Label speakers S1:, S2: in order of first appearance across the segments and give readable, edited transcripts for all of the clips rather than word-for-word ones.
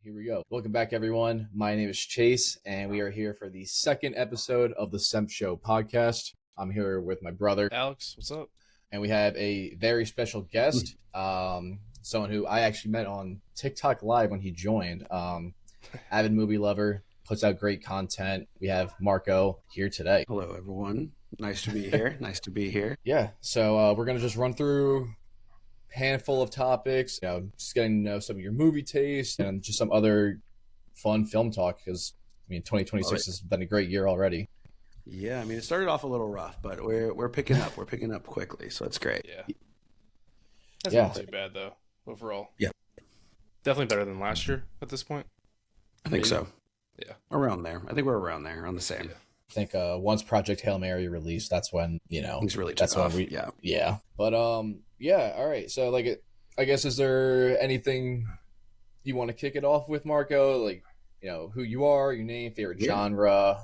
S1: Here we go. Welcome back, everyone. My name is Chase, and we are here for the second episode of the Semp Show podcast. I'm here with my brother,
S2: Alex. What's up?
S1: And we have a very special guest, someone who I actually met on TikTok Live when he joined. Avid movie lover, puts out great content. We have Marco here today.
S3: Hello, everyone. Nice to be here. Nice to be here.
S1: Yeah, so we're going to just run through handful of topics, just getting to know some of your movie taste and just some other fun film talk, because 2026 has been a great year already.
S3: Yeah, it started off a little rough, but we're picking up. We're picking up quickly, so it's great.
S2: Yeah. That's not too bad though, overall.
S3: Yeah.
S2: Definitely better than last year at this point.
S3: I think so.
S2: Yeah.
S3: Around there. I think we're around there, on the same.
S2: Yeah.
S1: I think once Project Hail Mary released, that's when,
S3: things really
S1: that's
S3: took
S1: when
S3: off.
S1: Yeah. But yeah, all right. So I guess, is there anything you want to kick it off with, Marco? Who you are, your name, favorite genre,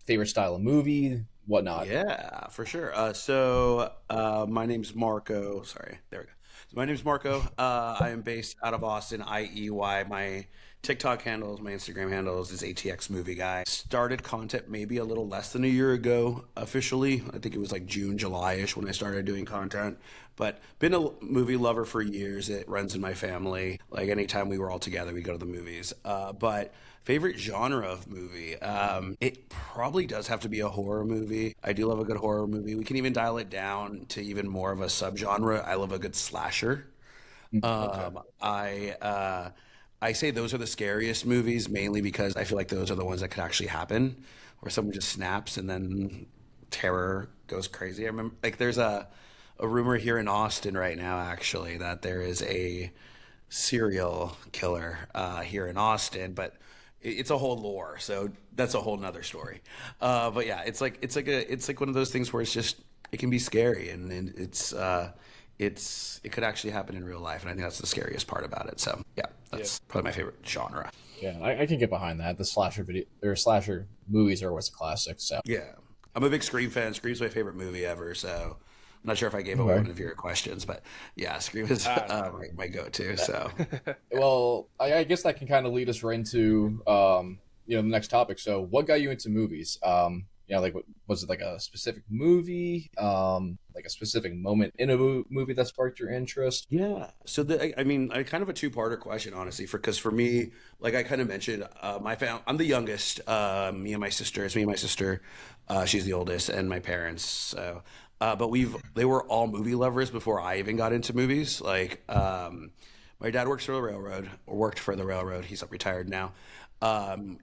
S1: favorite style of movie, whatnot.
S3: Yeah, for sure. So my name's Marco. Sorry, there we go. So my name's Marco. I am based out of Austin, IEY. My TikTok handles, my Instagram handles is ATX Movie Guy. Started content maybe a little less than a year ago officially. I think it was like June, July-ish when I started doing content. But been a movie lover for years. It runs in my family. Like anytime we were all together, we go to the movies. But favorite genre of movie? It probably does have to be a horror movie. I do love a good horror movie. We can even dial it down to even more of a subgenre. I love a good slasher. I say those are the scariest movies mainly because I feel like those are the ones that could actually happen, where someone just snaps and then terror goes crazy. I remember there's a rumor here in Austin right now actually that there is a serial killer here in Austin, but it's a whole lore, so that's a whole nother story. But yeah, it's like one of those things where it can be scary and it could actually happen in real life, and I think that's the scariest part about it. So yeah, that's probably my favorite genre.
S1: Yeah, I can get behind that. The slasher movies are always a classic. So
S3: yeah, I'm a big Scream fan. Scream's my favorite movie ever. So I'm not sure if I gave away one of your questions, but yeah, Scream is my go-to. So
S1: well, I guess that can kind of lead us right into the next topic. So what got you into movies? Was it like a specific movie, like a specific moment in a movie that sparked your interest?
S3: Yeah. So I kind of a two-parter question, honestly, because for me, like I kind of mentioned, I'm the youngest. It's me and my sister. She's the oldest, and my parents. So, but they were all movie lovers before I even got into movies. Like, my dad worked for the railroad. He's retired now.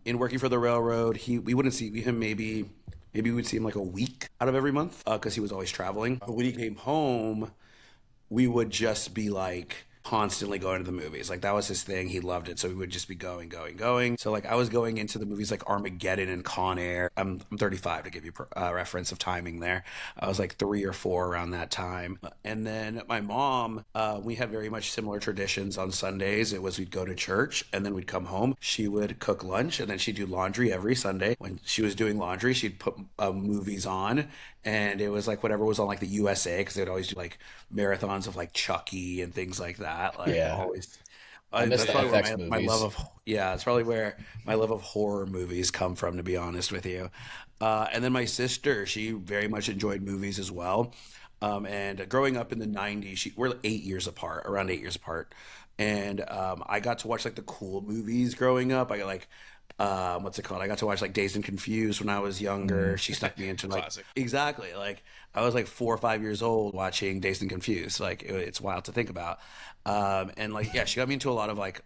S3: In working for the railroad, we wouldn't see him maybe we would see him like a week out of every month because he was always traveling. But when he came home, we would just be like constantly going to the movies. Like that was his thing. He loved it. So we would just be going. So like I was going into the movies like Armageddon and Con Air. I'm 35 to give you a reference of timing there. I was like 3 or 4 around that time. And then my mom, we had very much similar traditions on Sundays. It was we'd go to church and then we'd come home. She would cook lunch and then she'd do laundry every Sunday. When she was doing laundry, she'd put movies on. And it was like whatever was on like the USA, because they'd always do like marathons of like Chucky and things like that. Like always.
S1: That's probably
S3: where my love of it's probably where my love of horror movies come from, to be honest with you. And then my sister, she very much enjoyed movies as well. And growing up in the 90s, we're 8 years apart, around 8 years apart. And I got to watch like the cool movies growing up. I got like what's it called? I got to watch like Dazed and Confused when I was younger. She stuck me into like
S2: Classic.
S3: Exactly. Like I was like 4 or 5 years old watching Dazed and Confused. Like it's wild to think about. And like she got me into a lot of like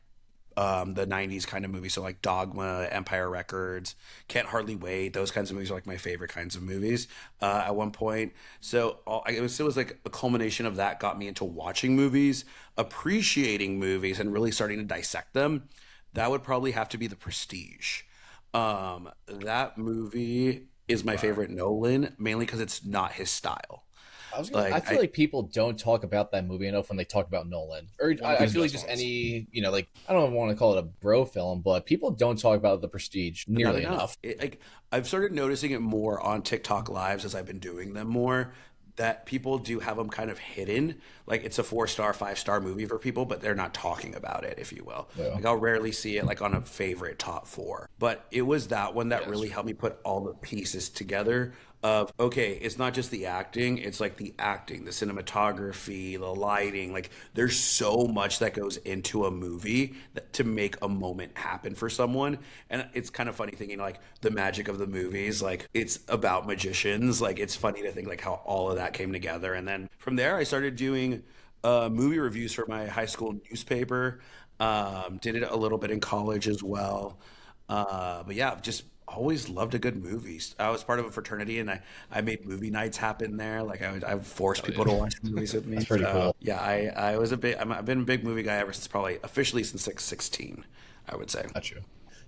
S3: the 90s kind of movies. So like Dogma, Empire Records, Can't Hardly Wait. Those kinds of movies are like my favorite kinds of movies at one point. So it was like a culmination of that got me into watching movies, appreciating movies, and really starting to dissect them. That would probably have to be The Prestige. That movie is my favorite Nolan, mainly because it's not his style.
S1: I feel like people don't talk about that movie enough when they talk about Nolan. Or I feel like just any, like, I don't want to call it a bro film, but people don't talk about The Prestige nearly enough.
S3: I've started noticing it more on TikTok lives as I've been doing them more. that people do have them kind of hidden. Like it's a 4-star, 5-star movie for people, but they're not talking about it, if you will.
S1: Yeah.
S3: Like I'll rarely see it like on a favorite top 4. But it was that one that
S2: Yeah,
S3: really helped me put all the pieces together of, okay, it's not just the acting, it's like the acting, the cinematography, the lighting. Like there's so much that goes into a movie to make a moment happen for someone. And it's kind of funny thinking like the magic of the movies, like it's about magicians. Like it's funny to think like how all of that came together. And then from there I started doing movie reviews for my high school newspaper. Did it a little bit in college as well. But yeah, I've just always loved a good movie. I was part of a fraternity, and I made movie nights happen there. Like I would force people to watch movies with me.
S1: That's pretty cool.
S3: Yeah, I was a big. I've been a big movie guy ever since probably officially since 16, I would say.
S1: Got you.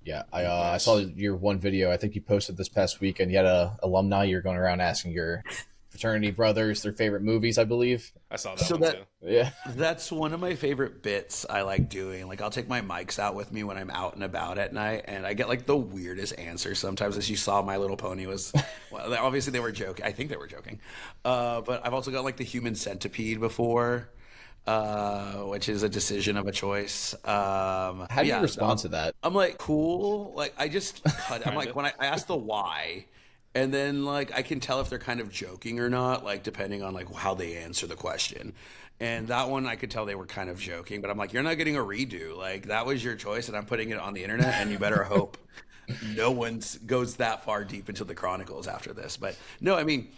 S1: Yeah, I saw your one video. I think you posted this past week, and you had a alumni. You're going around asking your fraternity brothers their favorite movies, I believe.
S2: I saw that one too.
S1: Yeah,
S3: That's one of my favorite bits I like doing. Like I'll take my mics out with me when I'm out and about at night, and I get like the weirdest answers sometimes. As you saw, My Little Pony was well, obviously they were joking. I think they were joking, but I've also got like the Human Centipede before, which is a decision of a choice.
S1: how do you respond to that?
S3: I'm like, cool. Like I just cut. I'm like when I ask the why. And then like I can tell if they're kind of joking or not, like depending on like how they answer the question. And that one I could tell they were kind of joking, but I'm like, you're not getting a redo. Like that was your choice, and I'm putting it on the internet, and you better hope no one goes that far deep into the chronicles after this. But no, I mean,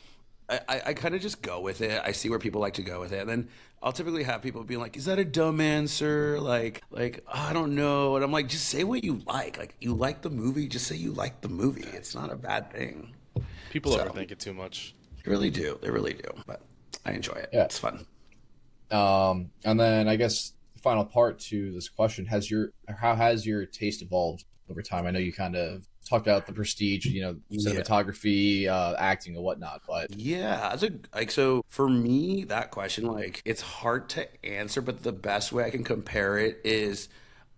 S3: I kind of just go with it. I see where people like to go with it, and then I'll typically have people being like, "Is that a dumb answer?" Like I don't know, and I'm like, just say what you like. Like you like the movie, just say you like the movie. It's not a bad thing.
S2: People overthink it too much.
S3: They really do. They really do. But I enjoy it.
S1: Yeah.
S3: It's fun.
S1: And then I guess the final part to this question: how has your taste evolved over time? I know you kind of talked about the prestige, cinematography, acting, and whatnot. But
S3: yeah, so for me, that question, like, it's hard to answer, but the best way I can compare it is.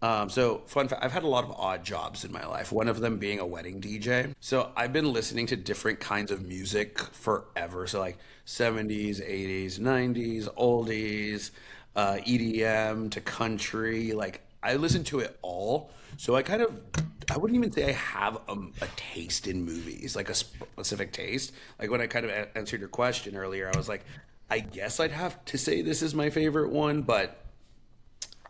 S3: So fun fact, I've had a lot of odd jobs in my life, one of them being a wedding DJ. So I've been listening to different kinds of music forever. So like 70s, 80s, 90s, oldies, EDM to country. Like I listen to it all. So I wouldn't even say I have a taste in movies, like a specific taste. Like when I kind of answered your question earlier, I was like, I guess I'd have to say this is my favorite one, but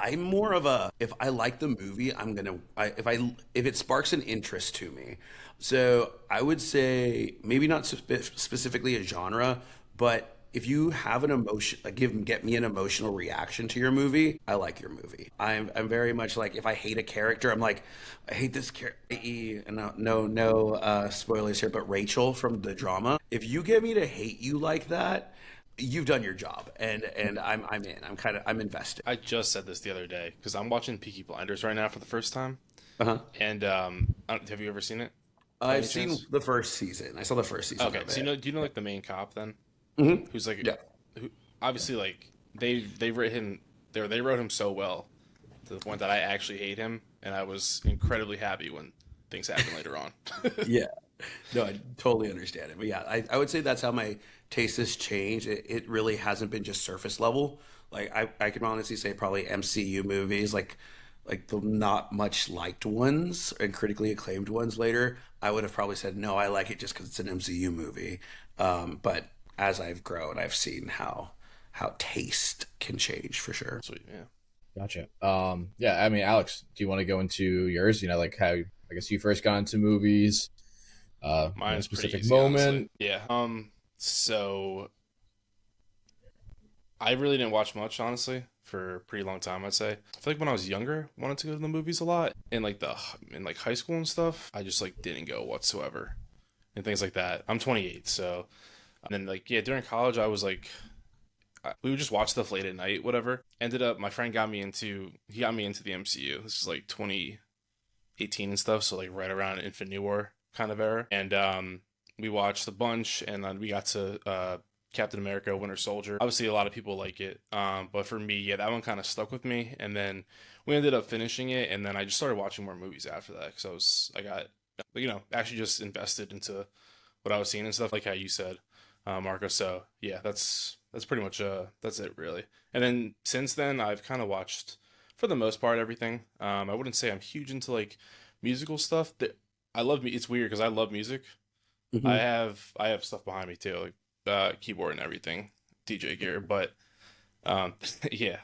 S3: I'm more of a, if I like the movie, if it sparks an interest to me. So I would say maybe not specifically a genre, but if you have an emotion, like get me an emotional reaction to your movie, I like your movie. I'm very much like, if I hate a character, I'm like, I hate this character. And no spoilers here, but Rachel from the drama. If you get me to hate you like that, you've done your job, and I'm in. I'm invested.
S2: I just said this the other day because I'm watching Peaky Blinders right now for the first time. And have you ever seen it?
S3: I've seen the first season. I saw the first season.
S2: Okay, so do you know like the main cop then?
S3: Mm-hmm.
S2: Who's like,
S3: yeah,
S2: who obviously like they wrote him so well to the point that I actually hate him, and I was incredibly happy when things happen later on.
S3: Yeah. No, I totally understand it. But yeah, I would say that's how my taste has changed. It really hasn't been just surface level. Like I can honestly say probably MCU movies, like the not much liked ones and critically acclaimed ones later, I would have probably said, no, I like it just because it's an MCU movie. But as I've grown, I've seen how taste can change for sure.
S2: Sweet, yeah.
S1: Gotcha. Yeah, I mean, Alex, do you want to go into yours? Like how, I guess you first got into movies,
S2: Mine's
S1: a specific
S2: easy,
S1: moment.
S2: Honestly. Yeah. So I really didn't watch much, honestly, for a pretty long time, I'd say. I feel like when I was younger, I wanted to go to the movies a lot. And in high school and stuff, I just like didn't go whatsoever. And things like that. I'm 28, so and then during college I was like we would just watch stuff late at night, whatever. Ended up my friend got me into the MCU. This is like 2018 and stuff, so like right around Infinity War kind of era. And we watched a bunch, and then we got to Captain America Winter Soldier. Obviously a lot of people like it, but for me, yeah, that one kind of stuck with me. And then we ended up finishing it, and then I just started watching more movies after that because I got actually just invested into what I was seeing and stuff, like how you said. Marco. So yeah, that's pretty much that's it really. And then since then, I've kind of watched for the most part everything. I wouldn't say I'm huge into like musical stuff. That I love me. It's weird because I love music.
S3: Hmm.
S2: I have stuff behind me too, like keyboard and everything, DJ gear. But yeah,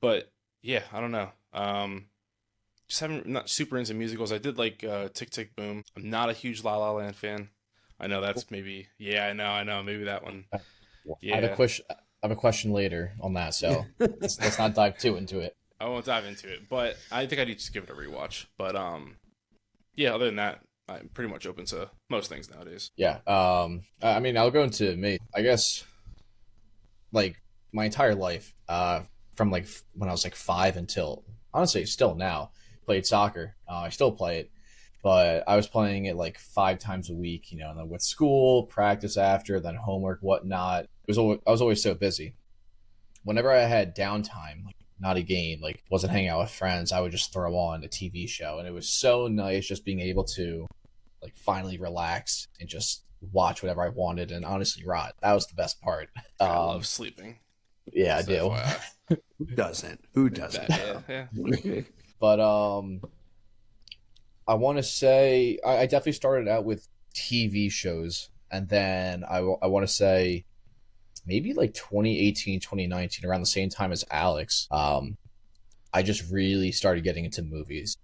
S2: but yeah, I don't know. Just haven't not super into musicals. I did like Tick Tick Boom. I'm not a huge La La Land fan. I know that's maybe yeah, I know maybe that one.
S1: I have a
S2: Yeah,
S1: question. I have a question later on that, so let's not dive too into it.
S2: I won't dive into it, but I think I need to give it a rewatch. But yeah, other than that, I'm pretty much open to most things nowadays.
S1: Yeah. I mean, I'll go into me. I guess like my entire life, from like when I was like 5 until honestly still now, played soccer. I still play it, but I was playing it like 5 times a week. You know, and then with school, practice after, then homework, whatnot. I was always so busy. Whenever I had downtime, like not a game, like wasn't hanging out with friends, I would just throw on a TV show, and it was so nice just being able to like finally relax and just watch whatever I wanted and honestly rot. That was the best part.
S2: I love sleeping.
S1: Yeah, I
S2: Just
S1: do.
S2: FYI.
S3: Who doesn't? Who doesn't?
S2: Yeah.
S1: But I want to say I definitely started out with TV shows, and then I want to say maybe like 2018, 2019, around the same time as Alex. I just really started getting into movies.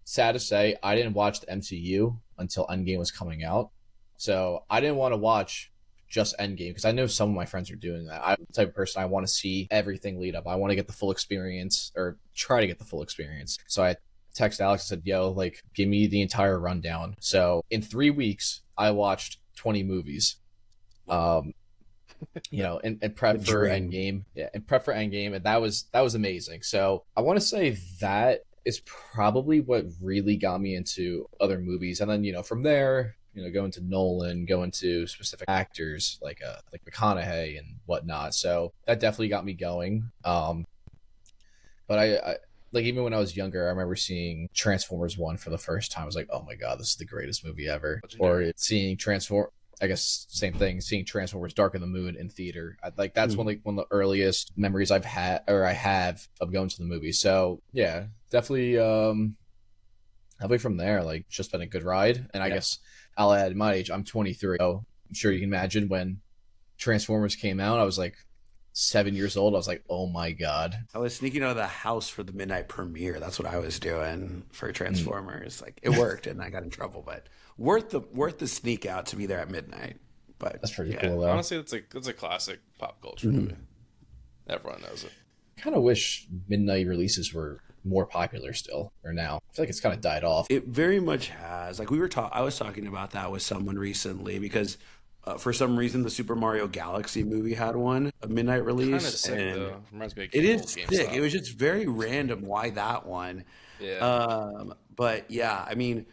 S1: Sad to say, I didn't watch the MCU until Endgame was coming out. So I didn't want to watch just Endgame because I know some of my friends are doing that. I'm the type of person I want to see everything lead up. I want to get the full experience or try to get the full experience. So I texted Alex and said, yo, like, give me the entire rundown. So in 3 weeks, I watched 20 movies. Um, you know, and prep for Endgame. Yeah, and prep for Endgame, and that was amazing. So I want to say that is probably what really got me into other movies, and then you know from there, you know, going to Nolan, going to specific actors like McConaughey and whatnot. So that definitely got me going. But I like even when I was younger, I remember seeing Transformers One for the first time. I was like, oh my god, this is the greatest movie ever.
S2: Legendary.
S1: Or seeing Transform. I guess same thing. Seeing Transformers: Dark of the Moon in theater, like that's one of the earliest memories I've had or I have of going to the movie. So yeah, definitely. Definitely from there, like just been a good ride. And I guess I'll add my age. I'm 23. So I'm sure you can imagine when Transformers came out, I was like 7 years old. I was like, oh my god.
S3: I was sneaking out of the house for the midnight premiere. That's what I was doing for Transformers. Like it worked, and I got in trouble, but worth the sneak out to be there at midnight. But
S1: That's pretty
S2: Yeah,
S1: cool though.
S2: honestly, that's a classic pop culture movie. Everyone knows it.
S1: Kind of wish midnight releases were more popular still or now. I feel like it's kind of died off.
S3: it very much has. Like I was talking about that with someone recently because for some reason the Super Mario Galaxy movie had one a midnight
S2: Kind of
S3: release,
S2: sick
S3: and
S2: though. Reminds me of
S3: it is
S2: old
S3: sick.
S2: GameStop.
S3: It was just very random why that one.
S2: Yeah.
S3: But yeah, I mean,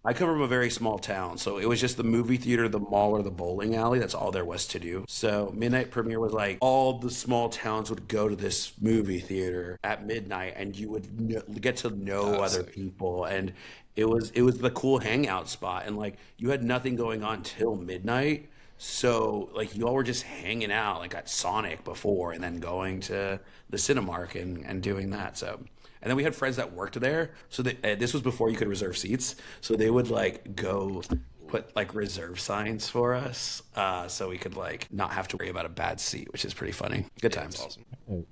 S3: I come from a very small town, so it was just the movie theater, the mall, or the bowling alley. That's all there was to do. So midnight premiere was like all the small towns would go to this movie theater at midnight, and you would get to know other
S2: Sick.
S3: people, and it was the cool hangout spot, and like you had nothing going on till midnight. So like you all were just hanging out like at Sonic before, and then going to the Cinemark and doing that. So and then we had friends that worked there. So this was before you could reserve seats. So they would like go put like reserve signs for us, so we could like not have to worry about a bad seat, which is pretty funny. Good
S2: Yeah, it's
S3: times.
S2: awesome.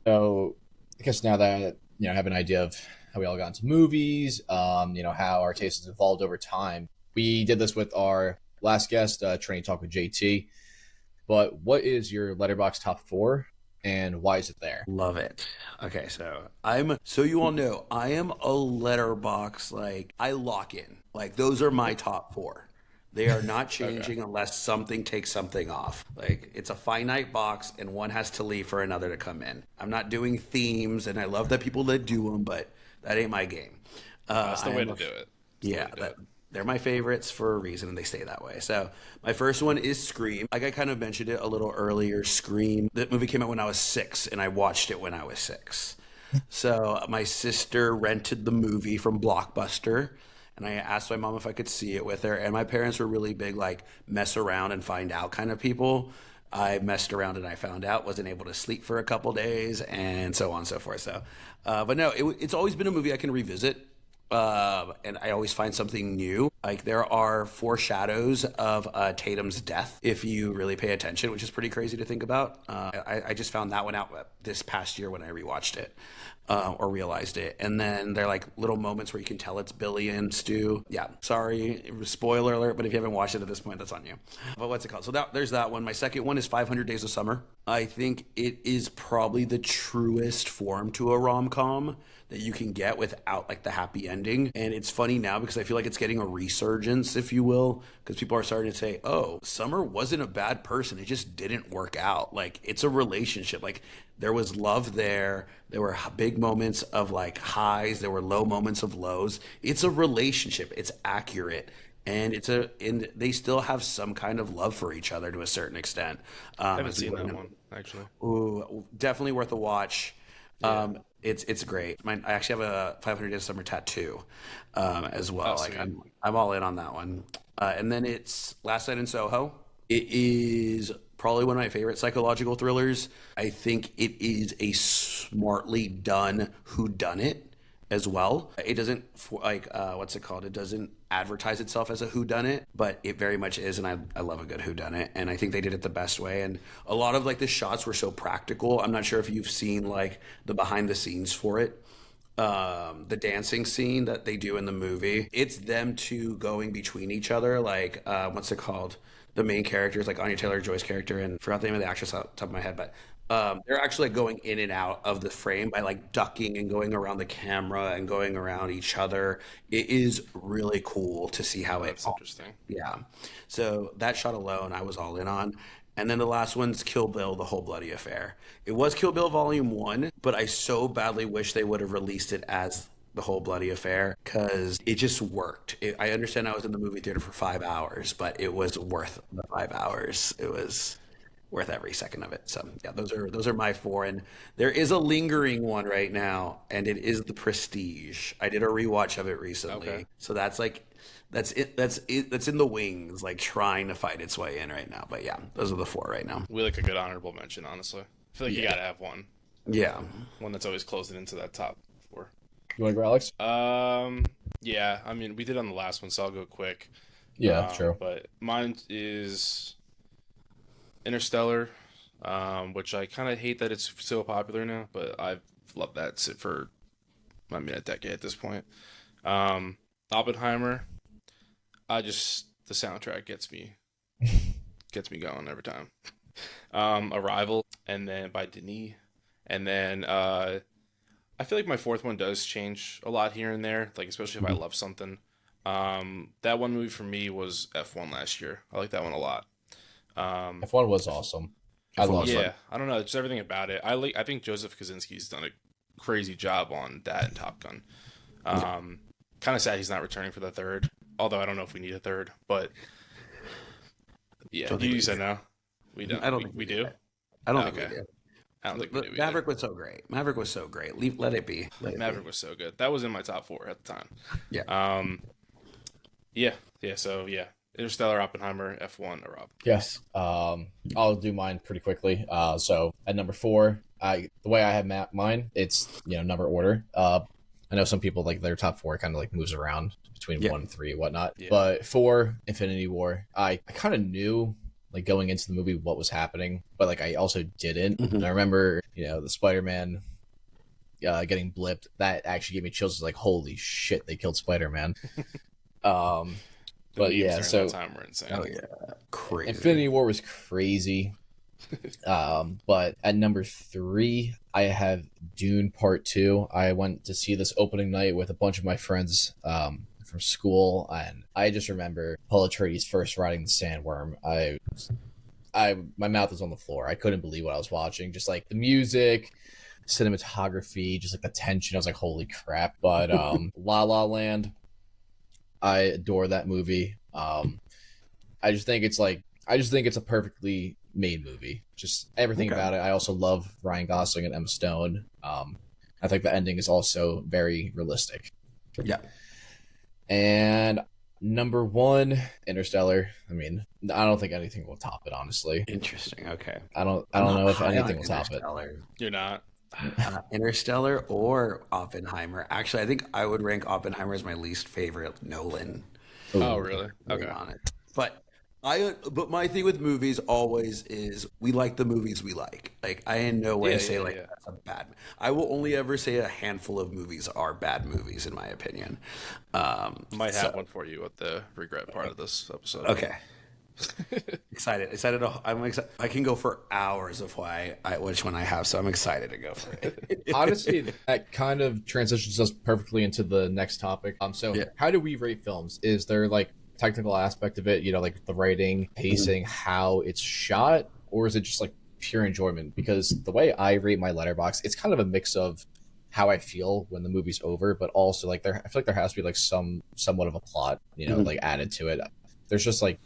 S1: So I guess now that you know I have an idea of how we all got into movies, you know how our taste has evolved over time. We did this with our last guest, Training Talk with JT. But what is your Letterboxd top four, and why is it there?
S3: Love it. Okay, so you all know I am a letterbox, like I lock in. Like those are my top four. They are not changing unless something takes something off. Like it's a finite box and one has to leave for another to come in. I'm not doing themes, and I love that people that do them, but that ain't my game.
S2: That's the
S3: I
S2: way
S3: am
S2: to
S3: a
S2: do it.
S3: Yeah, they're my favorites for a reason, and they stay that way. So my first one is Scream. Like I kind of mentioned it a little earlier. Scream. That movie came out when I was 6, and I watched it when I was 6. So my sister rented the movie from Blockbuster, and I asked my mom if I could see it with her. And my parents were really big, like, mess around and find out kind of people. I messed around and I found out, wasn't able to sleep for a couple days, and so on and so forth. So, but no, it's always been a movie I can revisit. And I always find something new. Like, there are foreshadows of Tatum's death if you really pay attention, which is pretty crazy to think about. I just found that one out this past year when I rewatched it. Or realized it. And then there are like little moments where you can tell it's Billy and Stu. Yeah, sorry, spoiler alert, but if you haven't watched it at this point, that's on you. But what's it called? So there's that one. My second one is 500 Days of Summer. I think it is probably the truest form to a rom-com that you can get without like the happy ending. And it's funny now because I feel like it's getting a resurgence, if you will, because people are starting to say, oh, Summer wasn't a bad person, it just didn't work out. Like, it's a relationship. Like, there was love there. There were big moments of like highs. There were low moments of lows. It's a relationship. It's accurate. And and they still have some kind of love for each other to a certain extent.
S2: I haven't seen that one, actually.
S3: Ooh, definitely worth a watch.
S2: Yeah.
S3: It's great. I actually have a 500 Days of Summer tattoo as well.
S2: Oh,
S3: like,
S2: sweet.
S3: I'm all in on that one. And then it's Last Night in Soho. It is probably one of my favorite psychological thrillers. I think it is a smartly done whodunit as well. It doesn't what's it called? It doesn't advertise itself as a whodunit, but it very much is, and I love a good whodunit, and I think they did it the best way. And a lot of like the shots were so practical. I'm not sure if you've seen like the behind the scenes for it. The dancing scene that they do in the movie, it's them two going between each other, like what's it called? The main character is like Anya Taylor-Joy's character, and I forgot the name of the actress off the top of my head, but they're actually like going in and out of the frame by like ducking and going around the camera and going around each other. It is really cool to see how
S2: That's interesting.
S3: yeah. So that shot alone, I was all in on. And then the last one's Kill Bill, The Whole Bloody Affair. It was Kill Bill Volume 1, but I so badly wish they would have released it as The Whole Bloody Affair because it just worked. I understand I was in the movie theater for 5 hours, but it was worth the 5 hours. It was worth every second of it. So yeah, those are my four. And there is a lingering one right now, and it is The Prestige. I did a rewatch of it recently.
S2: Okay.
S3: So that's like that's in the wings, like trying to fight its way in right now. But yeah, those are the four right now.
S2: We like a good honorable mention, honestly. I feel like you gotta have one.
S3: Yeah.
S2: One that's always closing into that top four.
S1: You want to go, Alex?
S2: Yeah, I mean, we did on the last one, so I'll go quick.
S1: Yeah, true.
S2: But mine is Interstellar, which I kind of hate that it's so popular now, but I've loved that for, I mean, a decade at this point. Oppenheimer, the soundtrack gets me going every time. Arrival, and then by Denis, and then I feel like my fourth one does change a lot here and there, like especially if I love something. That one movie for me was F1 last year. I like that one a lot.
S1: F1 was awesome. I love it.
S2: Yeah, I don't know, just everything about it. I think Joseph Kosinski's done a crazy job on that and Top Gun. Kind of sad he's not returning for the third, although I don't know if we need a third. But yeah, you said no. We don't.
S3: I don't think
S2: we do.
S3: I don't think
S2: Okay.
S3: we do.
S2: I don't think we do. either.
S3: Maverick was so great. Maverick was so great. Let it be.
S2: Maverick was so good. That was in my top four at the time.
S3: Yeah.
S2: Yeah. So yeah, Interstellar, Oppenheimer, F1, or Rob.
S1: Yes. I'll do mine pretty quickly. So at number 4, the way I have mapped mine, it's number order. I know some people like their top 4 kind of like moves around between 1 and 3 and whatnot.
S2: Yeah.
S1: But 4, Infinity War, I kind of knew like going into the movie what was happening, but like I also didn't.
S3: Mhm.
S1: And I remember the Spider-Man getting blipped. That actually gave me chills. Like, holy shit, they killed Spider-Man.
S2: The
S1: But
S2: memes
S1: yeah,
S2: during
S1: so
S2: that time were insane.
S3: Oh yeah. Crazy.
S1: Infinity War was crazy. But at number 3, I have Dune Part 2. I went to see this opening night with a bunch of my friends from school, and I just remember Paul Atreides first riding the sandworm. My mouth was on the floor. I couldn't believe what I was watching. Just like the music, cinematography, just like the tension. I was like, holy crap. But La La Land, I adore that movie. I just think it's a perfectly made movie. Just everything about it. I also love Ryan Gosling and Emma Stone. I think the ending is also very realistic.
S3: Yeah.
S1: And number one, Interstellar. I mean, I don't think anything will top it, honestly.
S3: Interesting. Okay.
S1: I
S3: I'm
S1: don't
S3: not
S1: know if
S3: high on
S1: anything will top it.
S3: Interstellar.
S2: You're not.
S3: Interstellar or Oppenheimer. Actually, I think I would rank Oppenheimer as my least favorite Nolan.
S2: Oh,
S1: Ooh.
S2: really?
S3: Being
S2: Okay.
S3: honest. But my thing with movies always is we like the movies we like. Like I in no way
S2: Yeah,
S3: say
S2: yeah,
S3: like
S2: yeah.
S3: that's a bad. I will only ever say a handful of movies are bad movies in my opinion.
S2: Might have
S3: So
S2: one for you at the regret part of this episode.
S3: okay, excited. I'm excited. I can go for hours of which one I have. So I'm excited to go for it.
S1: Honestly, that kind of transitions us perfectly into the next topic. So
S3: Yeah.
S1: how do we rate films? Is there like technical aspect of it, like the writing,
S3: Mhm.
S1: pacing, how it's shot, or is it just like pure enjoyment? Because the way I rate my letterbox, it's kind of a mix of how I feel when the movie's over, but also like I feel like there has to be like somewhat of a plot, like
S3: Mhm.
S1: added to it. There's just like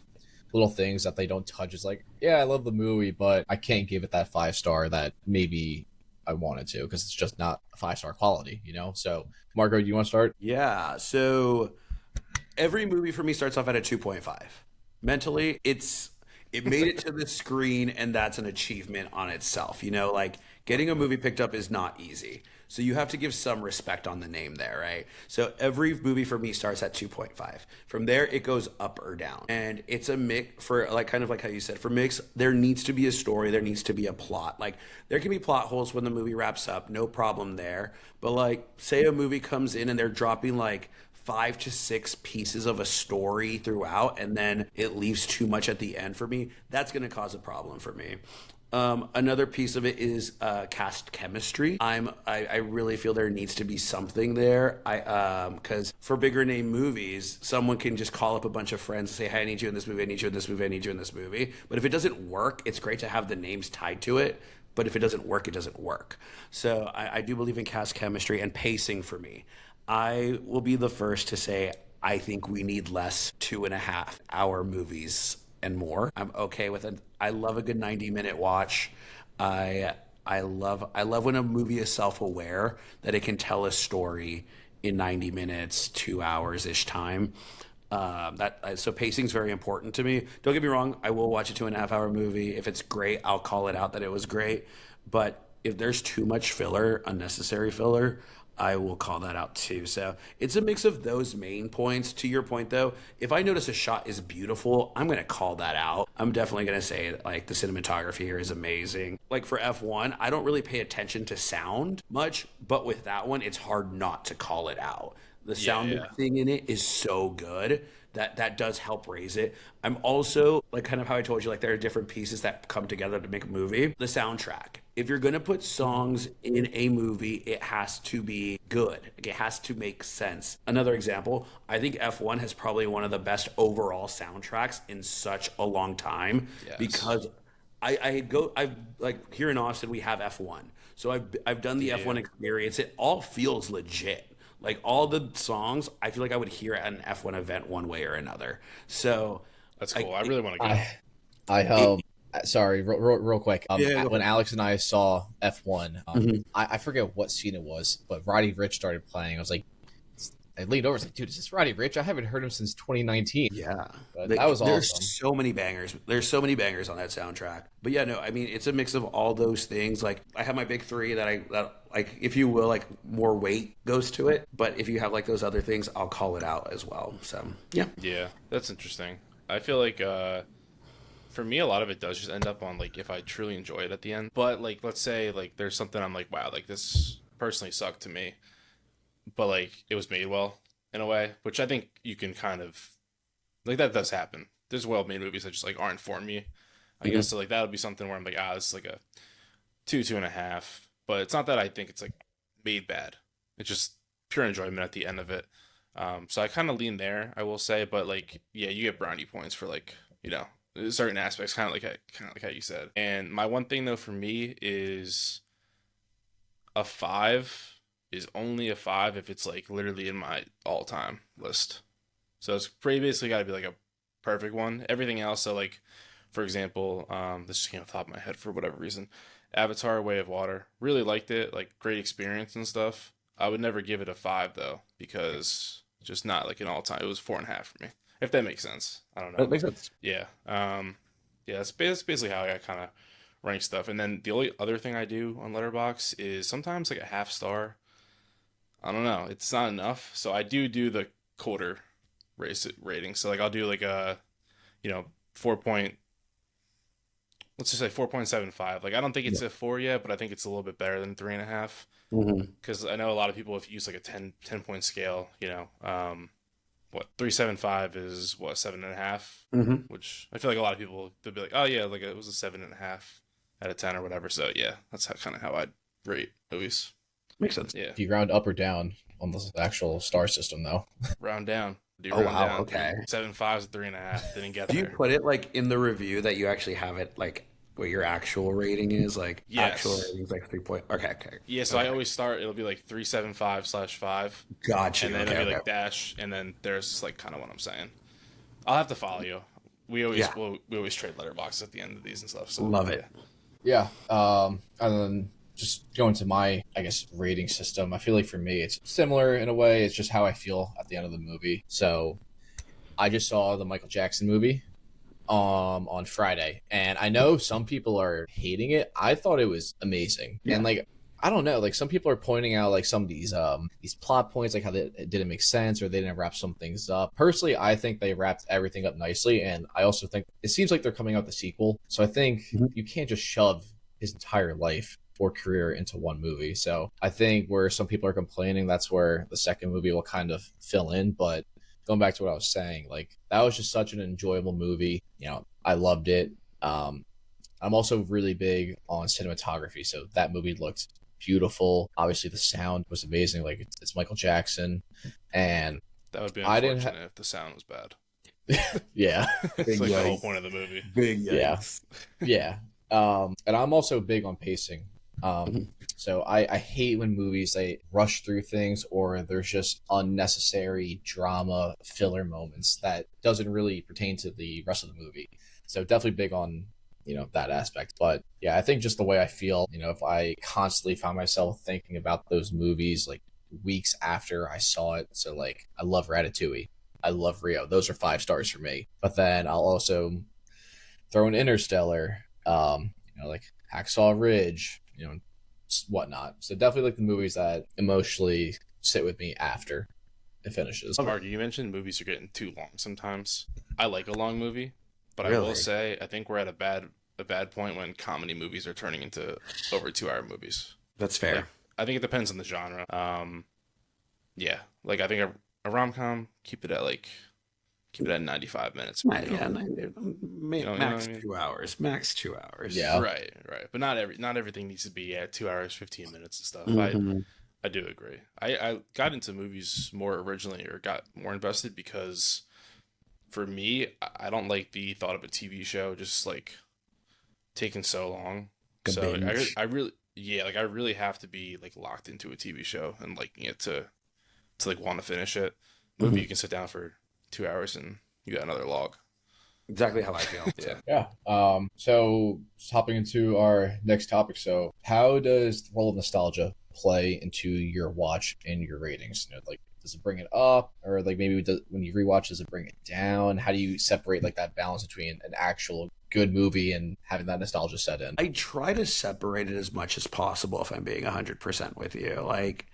S1: little things that they don't touch. It's like, yeah, I love the movie, but I can't give it that 5 star that maybe I wanted to because it's just not 5 star quality. So, Marco, do you want to start?
S3: Yeah. So every movie for me starts off at a 2.5. Mentally, it made it to the screen and that's an achievement on itself. Like getting a movie picked up is not easy. So you have to give some respect on the name there, right? So every movie for me starts at 2.5. From there it goes up or down. And it's a mix for like kind of like how you said, for mix there needs to be a story, there needs to be a plot. Like there can be plot holes when the movie wraps up, no problem there. But like say a movie comes in and they're dropping like 5 to 6 pieces of a story throughout, and then it leaves too much at the end for me, that's going to cause a problem for me. Another piece of it is cast chemistry. I really feel there needs to be something there. Because for bigger name movies, someone can just call up a bunch of friends and say, "Hey, I need you in this movie. I need you in this movie. I need you in this movie." But if it doesn't work, it's great to have the names tied to it. But if it doesn't work, it doesn't work. So I do believe in cast chemistry and pacing for me. I will be the first to say I think we need less 2.5 hour movies and more. I'm okay with it. I love a good 90-minute watch. I I love when a movie is self aware that it can tell a story in 90 minutes, 2 hours ish time. So pacing is very important to me. Don't get me wrong, I will watch a 2.5 hour movie. If it's great, I'll call it out that it was great. But if there's too much filler, unnecessary filler, I will call that out too. So it's a mix of those main points. To your point though, if I notice a shot is beautiful, I'm going to call that out. I'm definitely going to say like the cinematography here is amazing. Like for F1, I don't really pay attention to sound much, but with that one, it's hard not to call it out. The
S2: Yeah,
S3: sound
S2: yeah.
S3: mixing in it is so good that does help raise it. I'm also like kind of how I told you, like there are different pieces that come together to make a movie. The soundtrack. If you're gonna put songs in a movie, it has to be good. Like it has to make sense. Another example, I think F1 has probably one of the best overall soundtracks in such a long time
S2: Yes.
S3: because I've like here in Austin we have F1. So I've done the
S2: Yeah, yeah.
S3: F1 experience. It all feels legit. Like all the songs, I feel like I would hear at an F1 event one way or another. So,
S2: That's
S3: like,
S2: cool. I really want to go.
S1: I I
S3: it,
S1: sorry, real quick.
S3: yeah, go
S1: When
S3: ahead.
S1: Alex and I saw F1,
S3: Mhm.
S1: I forget what scene it was, but Roddy Rich started playing. I was like, I leaned over, I was like, dude, is this Roddy Rich? I haven't heard him since 2019.
S3: Yeah,
S1: But that
S3: like
S1: was
S3: there's
S1: awesome.
S3: so many bangers. There's so many bangers on that soundtrack. But yeah, no, I mean it's a mix of all those things. Like I have my big three that like if you will like more weight goes to it. But if you have like those other things, I'll call it out as well. So yeah.
S2: Yeah, that's interesting. I feel like for me a lot of it does just end up on like if I truly enjoy it at the end. But like let's say like there's something I'm like, wow, like this personally sucked to me, but like it was made well in a way, which I think you can kind of like that does happen. There's well-made movies that just like aren't for me. I
S3: Mhm.
S2: guess so like that would be something where I'm like, ah, this is like a two, 2.5. But it's not that I think it's like made bad. It's just pure enjoyment at the end of it. So I kind of lean there, I will say, but like, yeah, you get brownie points for like, certain aspects, kind of like how you said. And my one thing though for me is a five is only a five if it's like literally in my all-time list. So it's pretty basically got to be like a perfect one. Everything else, so like, for example, this just came off the top of my head for whatever reason. Avatar: Way of Water. Really liked it. Like great experience and stuff. I would never give it a five though because just not like an all time. It was 4.5 for me, if that makes sense. I don't know.
S3: That makes sense.
S2: Yeah. Yeah, that's basically how I kind of rank stuff. And then the only other thing I do on Letterboxd is sometimes like a half star. I don't know. It's not enough. So I do the quarter rating. So like I'll do like a, 4 point, let's just say 4.75. Like I don't think it's a 4 yet, but I think it's a little bit better than 3.5. Because I know a lot of people have used like a 10 point scale, 375 is what, 7.5, which I feel like a lot of people, they'll be like, oh yeah, like it was a 7.5 out of 10 or whatever. So yeah, that's kind of how I'd rate movies.
S3: Makes sense.
S2: Yeah.
S1: Do you round up or down on the actual star system though?
S2: Round down.
S3: Oh wow, okay.
S2: 7.5 is 3.5. Didn't get
S3: Do
S2: there.
S3: you put it like in the review that you actually have it like what your actual rating is? Like
S2: Yes.
S3: actual rating is like 3 point. Okay.
S2: Yeah, so I always start, it'll be like 375/5.
S3: Gotcha.
S2: And then
S3: okay,
S2: it'll be
S3: okay.
S2: like dash, and then there's like kind of what I'm saying. I'll have to follow you. We always
S3: Yeah.
S2: we always trade letterboxes at the end of these and stuff. So
S3: Love it.
S1: Yeah. And then just going to my, I guess, rating system, I feel like for me it's similar in a way. It's just how I feel at the end of the movie. So I just saw the Michael Jackson movie on Friday, and I know some people are hating it. I thought it was amazing.
S3: Yeah.
S1: And like I don't know, like some people are pointing out like some of these plot points, like how it didn't make sense or they didn't wrap some things up. Personally, I think they wrapped everything up nicely, and I also think it seems like they're coming out with a sequel. So I think you can't just shove his entire life or career into one movie. So I think where some people are complaining, that's where the second movie will kind of fill in. But going back to what I was saying, like that was just such an enjoyable movie. I loved it. I'm also really big on cinematography, so that movie looked beautiful. Obviously, the sound was amazing. Like it's Michael Jackson, and
S2: that would be
S1: I
S2: unfortunate
S1: didn't
S2: if the sound was bad.
S1: yeah,
S2: It's like the whole
S3: yikes.
S2: point of the movie.
S3: Big
S1: Yeah.
S3: yikes.
S1: yeah. And I'm also big on pacing. So I hate when movies they rush through things or there's just unnecessary drama filler moments that doesn't really pertain to the rest of the movie. So definitely big on that aspect. But yeah, I think just the way I feel, if I constantly find myself thinking about those movies like weeks after I saw it. So like I love Ratatouille, I love Rio. Those are 5 stars for me. But then I'll also throw in Interstellar, like Hacksaw Ridge, whatnot. So definitely like the movies that emotionally sit with me after it finishes.
S2: Mark, you mentioned movies are getting too long sometimes. I like a long movie, but I
S3: Really?
S2: will say I think we're at a bad point when comedy movies are turning into over 2 hour movies.
S3: That's fair.
S2: Like, I think it depends on the genre. Yeah, like I think a rom com, keep it at 95 minutes.
S3: Yeah,
S2: you know? know what
S3: max
S2: I mean?
S3: 2 hours. Max 2 hours.
S1: Yeah.
S2: Right. But not everything needs to be at 2 hours 15 minutes and stuff.
S3: Mhm.
S2: I do agree. I got into movies more originally or got more invested because for me, I don't like the thought of a TV show just like taking so long.
S3: A
S2: So
S3: binge.
S2: I really have to be like locked into a TV show and liking it to like want to finish it. Movie you can sit down for 2 hours and you got another log.
S3: Exactly how I feel.
S2: Yeah.
S1: Yeah. So just hopping into our next topic. So how does the role of nostalgia play into your watch and your ratings? Like does it bring it up, or like maybe when you rewatch, does it bring it down? How do you separate like that balance between an actual good movie and having that nostalgia set in?
S3: I try to separate it as much as possible if I'm being 100% with you. Like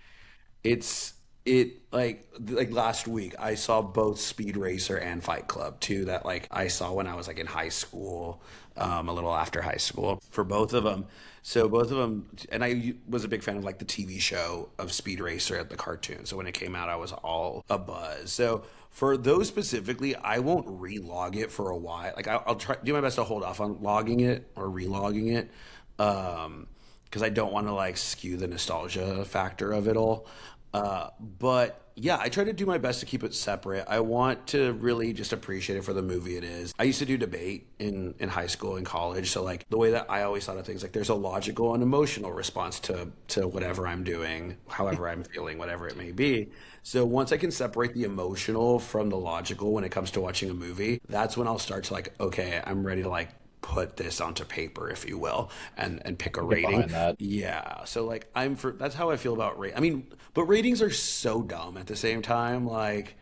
S3: like last week I saw both Speed Racer and Fight Club too, that like I saw when I was like in high school, a little after high school for both of them. So both of them, and I was a big fan of like the TV show of Speed Racer at the cartoon. So when it came out, I was all a buzz. So for those specifically, I won't relog it for a while. Like I'll try do my best to hold off on logging it or relogging it. Because I don't want to like skew the nostalgia factor of it all. But yeah, I try to do my best to keep it separate. I want to really just appreciate it for the movie it is. I used to do debate in high school and college. So like the way that I always thought of things, like there's a logical and emotional response to whatever I'm doing, however I'm feeling, whatever it may be. So once I can separate the emotional from the logical when it comes to watching a movie, that's when I'll start to like, okay, I'm ready to like put this onto paper, if you will, and pick a
S1: Get
S3: rating.
S1: behind that.
S3: Yeah. So like that's how I feel about I mean, but ratings are so dumb at the same time. Like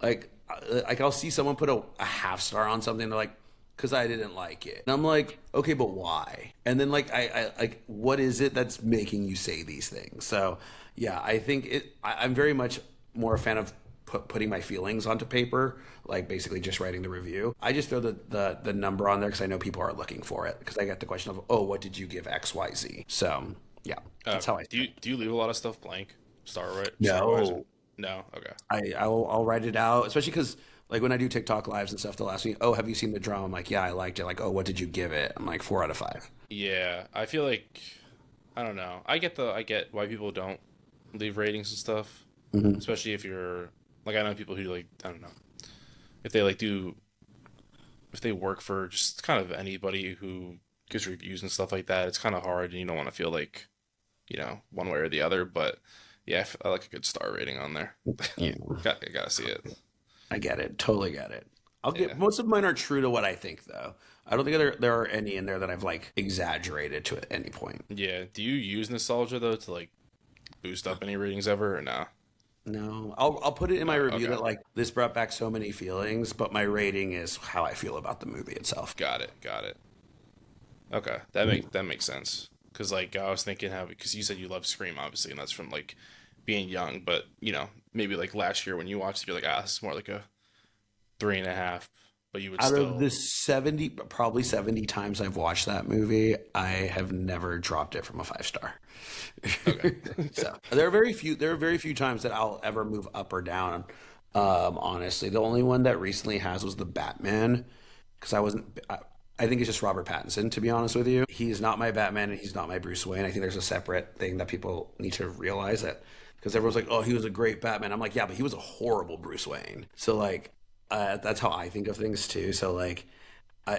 S3: I'll see someone put a half star on something. They're like, because I didn't like it. And I'm like, okay, but why? And then like I like, what is it that's making you say these things? So yeah, I think I'm very much more a fan of putting my feelings onto paper, like basically just writing the review. I just throw the number on there because I know people are looking for it, because I get the question of, oh, what did you give XYZ? So yeah, that's how I
S2: do you leave a lot of stuff blank? Star wise?
S3: no.
S2: No. Okay.
S3: I'll write it out, especially because like when I do TikTok lives and stuff, they'll ask me, "Oh, have you seen the drama?" I'm like, "Yeah, I liked it." Like, "Oh, what did you give it?" I'm like, 4 out of 5.
S2: Yeah, I feel like I don't know. I get why people don't leave ratings and stuff, especially if you're like I know people who like I don't know if they like do if they work for just kind of anybody who gives reviews and stuff like that. It's kind of hard, and you don't want to feel like one way or the other. But yeah, I like a good star rating on there.
S3: Yeah,
S2: I gotta see it.
S3: I get it, totally get it. I'll
S2: Yeah.
S3: get most of mine are true to what I think, though. I don't think there are any in there that I've like exaggerated to at any point.
S2: Yeah. Do you use nostalgia though to like boost up any ratings ever or no?
S3: No, I'll put it in my
S2: No.
S3: review
S2: Okay.
S3: that like this brought back so many feelings, but my rating is how I feel about the movie itself.
S2: Got it. Got it. Okay. That makes sense. Cause like I was thinking how because you said you love Scream obviously and that's from like being young, but maybe like last year when you watched it you're like this is more like a 3.5, but you would
S3: Out of
S2: still
S3: the 70, probably 70 times I've watched that movie, I have never dropped it from a 5 star.
S2: okay.
S3: So there are very few times that I'll ever move up or down. Honestly, the only one that recently has was the Batman, because I think it's just Robert Pattinson, to be honest with you. He's not my Batman and he's not my Bruce Wayne. I think there's a separate thing that people need to realize, that because everyone's like, oh, he was a great Batman. I'm like, yeah, but he was a horrible Bruce Wayne. So like, that's how I think of things too. So like,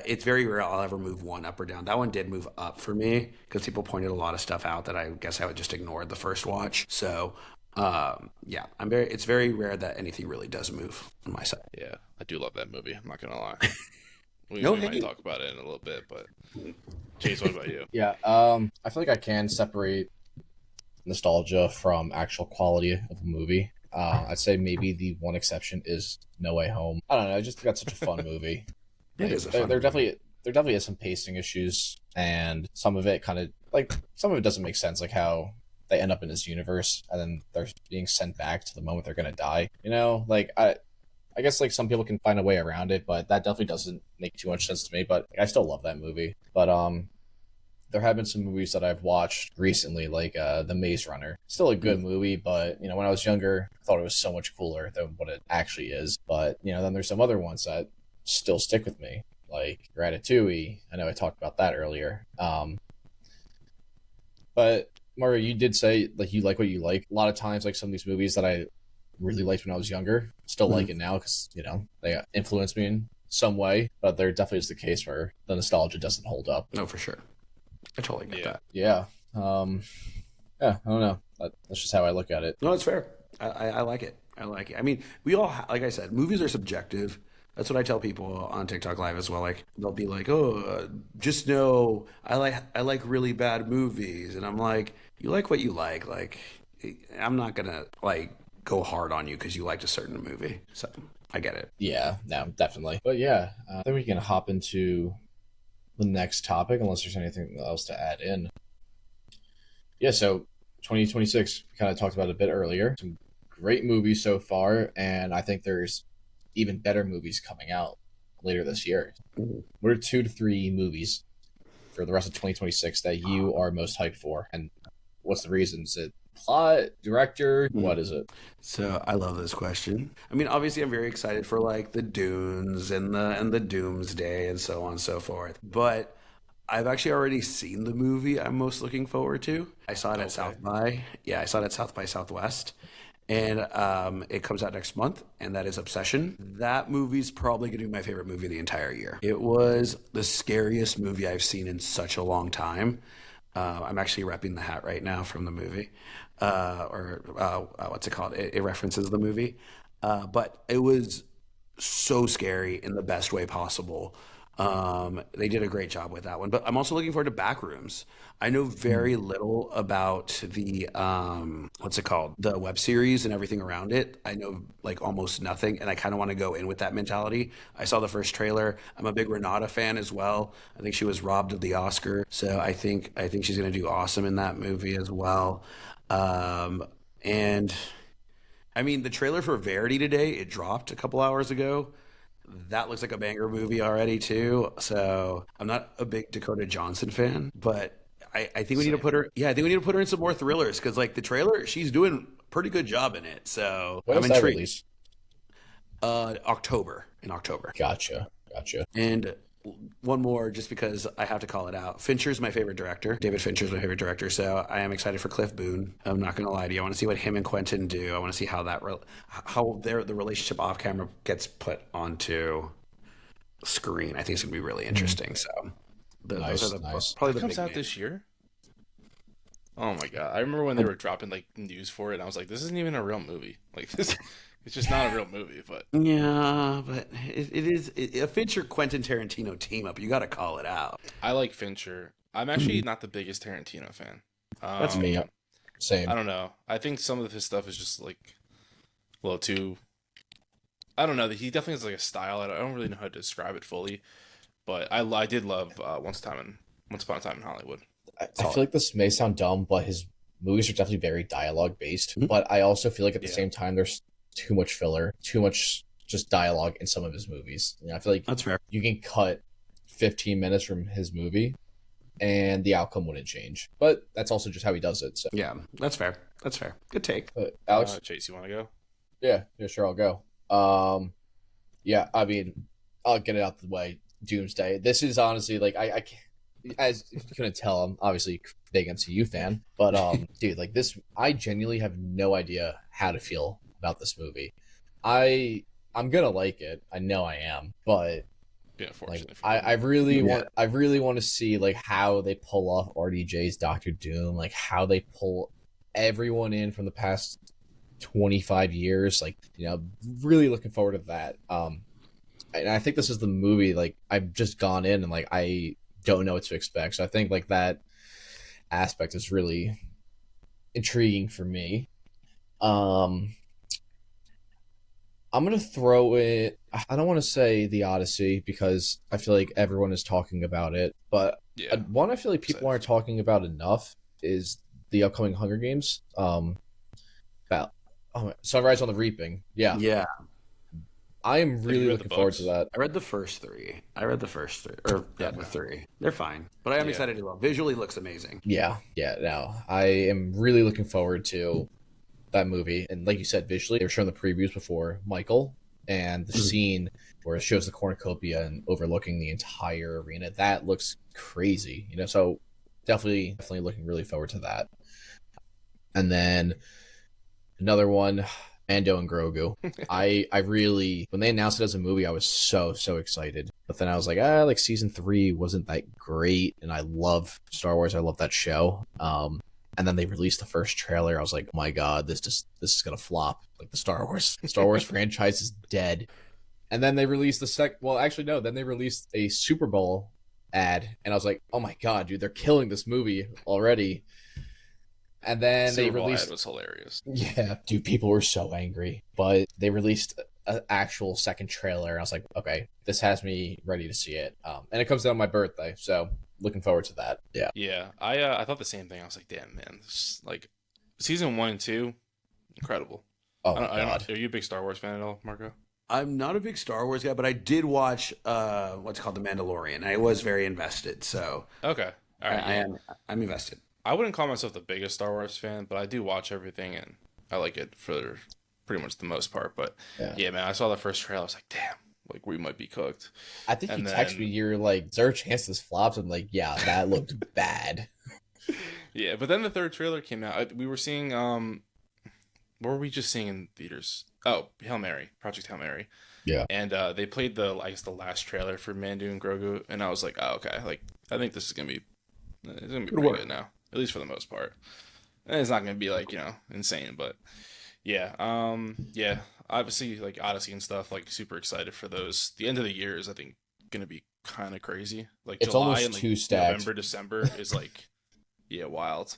S3: it's very rare I'll ever move one up or down. That one did move up for me because people pointed a lot of stuff out that I guess I would just ignored the first watch. So yeah, it's very rare that anything really does move on my side.
S2: Yeah, I do love that movie. I'm not gonna lie.
S3: No,
S2: We might
S3: hey.
S2: talk about it in a little bit, but Chase, what about you?
S1: Yeah, I feel like I can separate nostalgia from actual quality of a movie. I'd say maybe the one exception is No Way Home. I don't know. I just think that's such a fun movie.
S3: It is a
S1: There
S3: fun
S1: there
S3: movie.
S1: definitely is some pacing issues, and some of it some of it doesn't make sense, like how they end up in this universe and then they're being sent back to the moment they're gonna die. Like I guess like some people can find a way around it, but that definitely doesn't make too much sense to me. But I still love that movie. But there have been some movies that I've watched recently, like The Maze Runner. Still a good movie, but when I was younger, I thought it was so much cooler than what it actually is. But then there's some other ones that still stick with me, like Ratatouille. I know I talked about that earlier. But Mario, you did say like you like what you like. A lot of times, like some of these movies that I really liked when I was younger, still like it now because they influenced me in some way. But there definitely is the case where the nostalgia doesn't hold up.
S3: No, for sure. I totally get
S2: Yeah.
S3: that.
S1: Yeah. Yeah, I don't know. That's just how I look at it.
S3: No, it's fair. I like it. I like it. I mean, we all, like I said, movies are subjective. That's what I tell people on TikTok Live as well. Like they'll be like, "Oh, just know I like really bad movies," and I'm like, "You like what you like. Like, I'm not gonna like go hard on you because you liked a certain movie." So I get it.
S1: Yeah, no, definitely. But yeah, I think we can hop into the next topic unless there's anything else to add in. Yeah, so 2026, we kind of talked about it a bit earlier. Some great movies so far, and I think there's even better movies coming out later this year. What are 2 to 3 movies for the rest of 2026 that you are most hyped for, and what's the reason? Is it plot, director? What is it?
S3: So I love this question. I mean, obviously, I'm very excited for like the Dunes and the Doomsday and so on and so forth. But I've actually already seen the movie I'm most looking forward to. I saw it at South by. Yeah, I saw it at South by Southwest. And it comes out next month, and that is Obsession. That movie's probably going to be my favorite movie of the entire year. It was the scariest movie I've seen in such a long time. I'm actually repping the hat right now from the movie, what's it called? It references the movie, but it was so scary in the best way possible. They did a great job with that one. But I'm also looking forward to Backrooms. I know very little about the what's it called? The web series and everything around it. I know like almost nothing, and I kind of want to go in with that mentality. I saw the first trailer. I'm a big Renata fan as well. I think she was robbed of the Oscar, so I think she's going to do awesome in that movie as well. And I mean, the trailer for Verity today, it dropped a couple hours ago. That looks like a banger movie already too. So I'm not a big Dakota Johnson fan, but I think we need to
S2: Same.
S3: put her. Yeah, I think we need to put her in some more thrillers because like the trailer, she's doing a pretty good job in it. So
S1: When
S3: I'm
S1: is that
S3: intrigued.
S1: release?
S3: October in October.
S1: Gotcha.
S3: And one more, just because I have to call it out. Fincher's my favorite director. David Fincher's my favorite director. So I am excited for Cliff Boone. I'm not going to lie to you. I want to see what him and Quentin do. I want to see how the relationship off camera gets put onto screen. I think it's going to be really interesting. So those are
S1: Nice.
S3: probably
S2: It
S3: the
S2: comes
S3: big
S2: out
S3: names.
S2: this year. Oh my god! I remember when they were dropping like news for it, and I was like, "This isn't even a real movie. Like this, it's just not a real movie." But
S3: Yeah, but it is a Fincher Quentin Tarantino team up. You got to call it out.
S2: I like Fincher. I'm actually not the biggest Tarantino fan.
S3: That's
S1: Me,
S2: Um,
S1: same.
S2: I don't know. I think some of his stuff is just like a little too. I don't know. He definitely has like a style. I don't really know how to describe it fully, but I did love Once Upon a Time in Hollywood.
S1: I feel like this may sound dumb, but his movies are definitely very dialogue based.
S3: Mhm.
S1: But I also feel like at the
S2: Yeah.
S1: same time, there's too much filler, too much just dialogue in some of his movies. I feel like
S3: That's fair.
S1: you can cut 15 minutes from his movie, and the outcome wouldn't change. But that's also just how he does it. So,
S3: Yeah, that's fair. That's fair. Good take.
S1: Alex,
S2: Chase, you want to go?
S1: yeah, sure, I'll go. Yeah, I mean, I'll get it out the way. Doomsday. This is honestly like I can't, as you couldn't tell, I'm obviously a big MCU fan, but dude, like this, I genuinely have no idea how to feel about this movie. I'm gonna like it. I know I am, but
S2: Yeah,
S1: like
S2: fortunately for
S1: I
S2: you.
S1: I really want to see like how they pull off RDJ's Doctor Doom, like how they pull everyone in from the past 25 years, like really looking forward to that. And I think this is the movie like I've just gone in and like I don't know what to expect. So I think like that aspect is really intriguing for me. Um I'm gonna throw it. I don't want to say the Odyssey because I feel like everyone is talking about it, but
S2: Yeah,
S1: one I feel like people
S2: Same.
S1: aren't talking about enough is the upcoming Hunger Games. About Sunrise on the Reaping. Yeah,
S3: Yeah,
S1: I am
S2: you
S1: really
S2: read the
S1: looking forward to
S2: books?
S1: that.
S3: I read the first three. Or yeah, the three. They're fine, but I am
S2: Yeah.
S3: excited as well. Visually looks amazing.
S1: Yeah, no, I am really looking forward to that movie. And like you said, visually, they were showing the previews before Michael and the scene where it shows the cornucopia and overlooking the entire arena. That looks crazy, So definitely looking really forward to that. And then another one, Mando and Grogu. I really, when they announced it as a movie, I was so excited. But then I was like season 3 wasn't that great, and I love Star Wars. I love that show. And then they released the first trailer. I was like, oh my god, this is gonna flop. Like the Star Wars franchise is dead. And then they released then they released a Super Bowl ad, and I was like, oh my god, dude, they're killing this movie already. And then they
S2: Super Bowl
S1: released,
S2: ad was hilarious.
S1: yeah, dude, people were so angry. But they released an actual second trailer. I was like, okay, this has me ready to see it. And it comes out on my birthday, so looking forward to that. Yeah.
S2: Yeah, I thought the same thing. I was like, damn man, like season 1 and 2, incredible.
S1: Oh my
S2: I don't
S1: god.
S2: know. Are you a big Star Wars fan at all, Marco?
S3: I'm not a big Star Wars guy, but I did watch what's called The Mandalorian. I was very invested, so
S2: Okay, all right. Yeah.
S3: I'm invested.
S2: I wouldn't call myself the biggest Star Wars fan, but I do watch everything and I like it for pretty much the most part. But yeah, man, I saw the first trailer. I was like, damn, like we might be cooked.
S1: I think
S2: And
S1: you texted me, you're like, is there a chance this flops? I'm like, yeah, that looked bad.
S2: Yeah, but then the third trailer came out. We were seeing what were we just seeing in theaters? Oh, Hail Mary, Project Hail Mary.
S1: Yeah.
S2: And they played the last trailer for Mandu and Grogu, and I was like, oh, okay, like I think this is gonna be pretty good now, at least for the most part. And it's not gonna be like insane, but yeah, yeah. Obviously, like Odyssey and stuff, like super excited for those. The end of the year is, I think, gonna be kind of crazy. Like
S1: It's
S2: July
S1: almost
S2: and like
S1: too stacked.
S2: November, December is like, yeah, wild.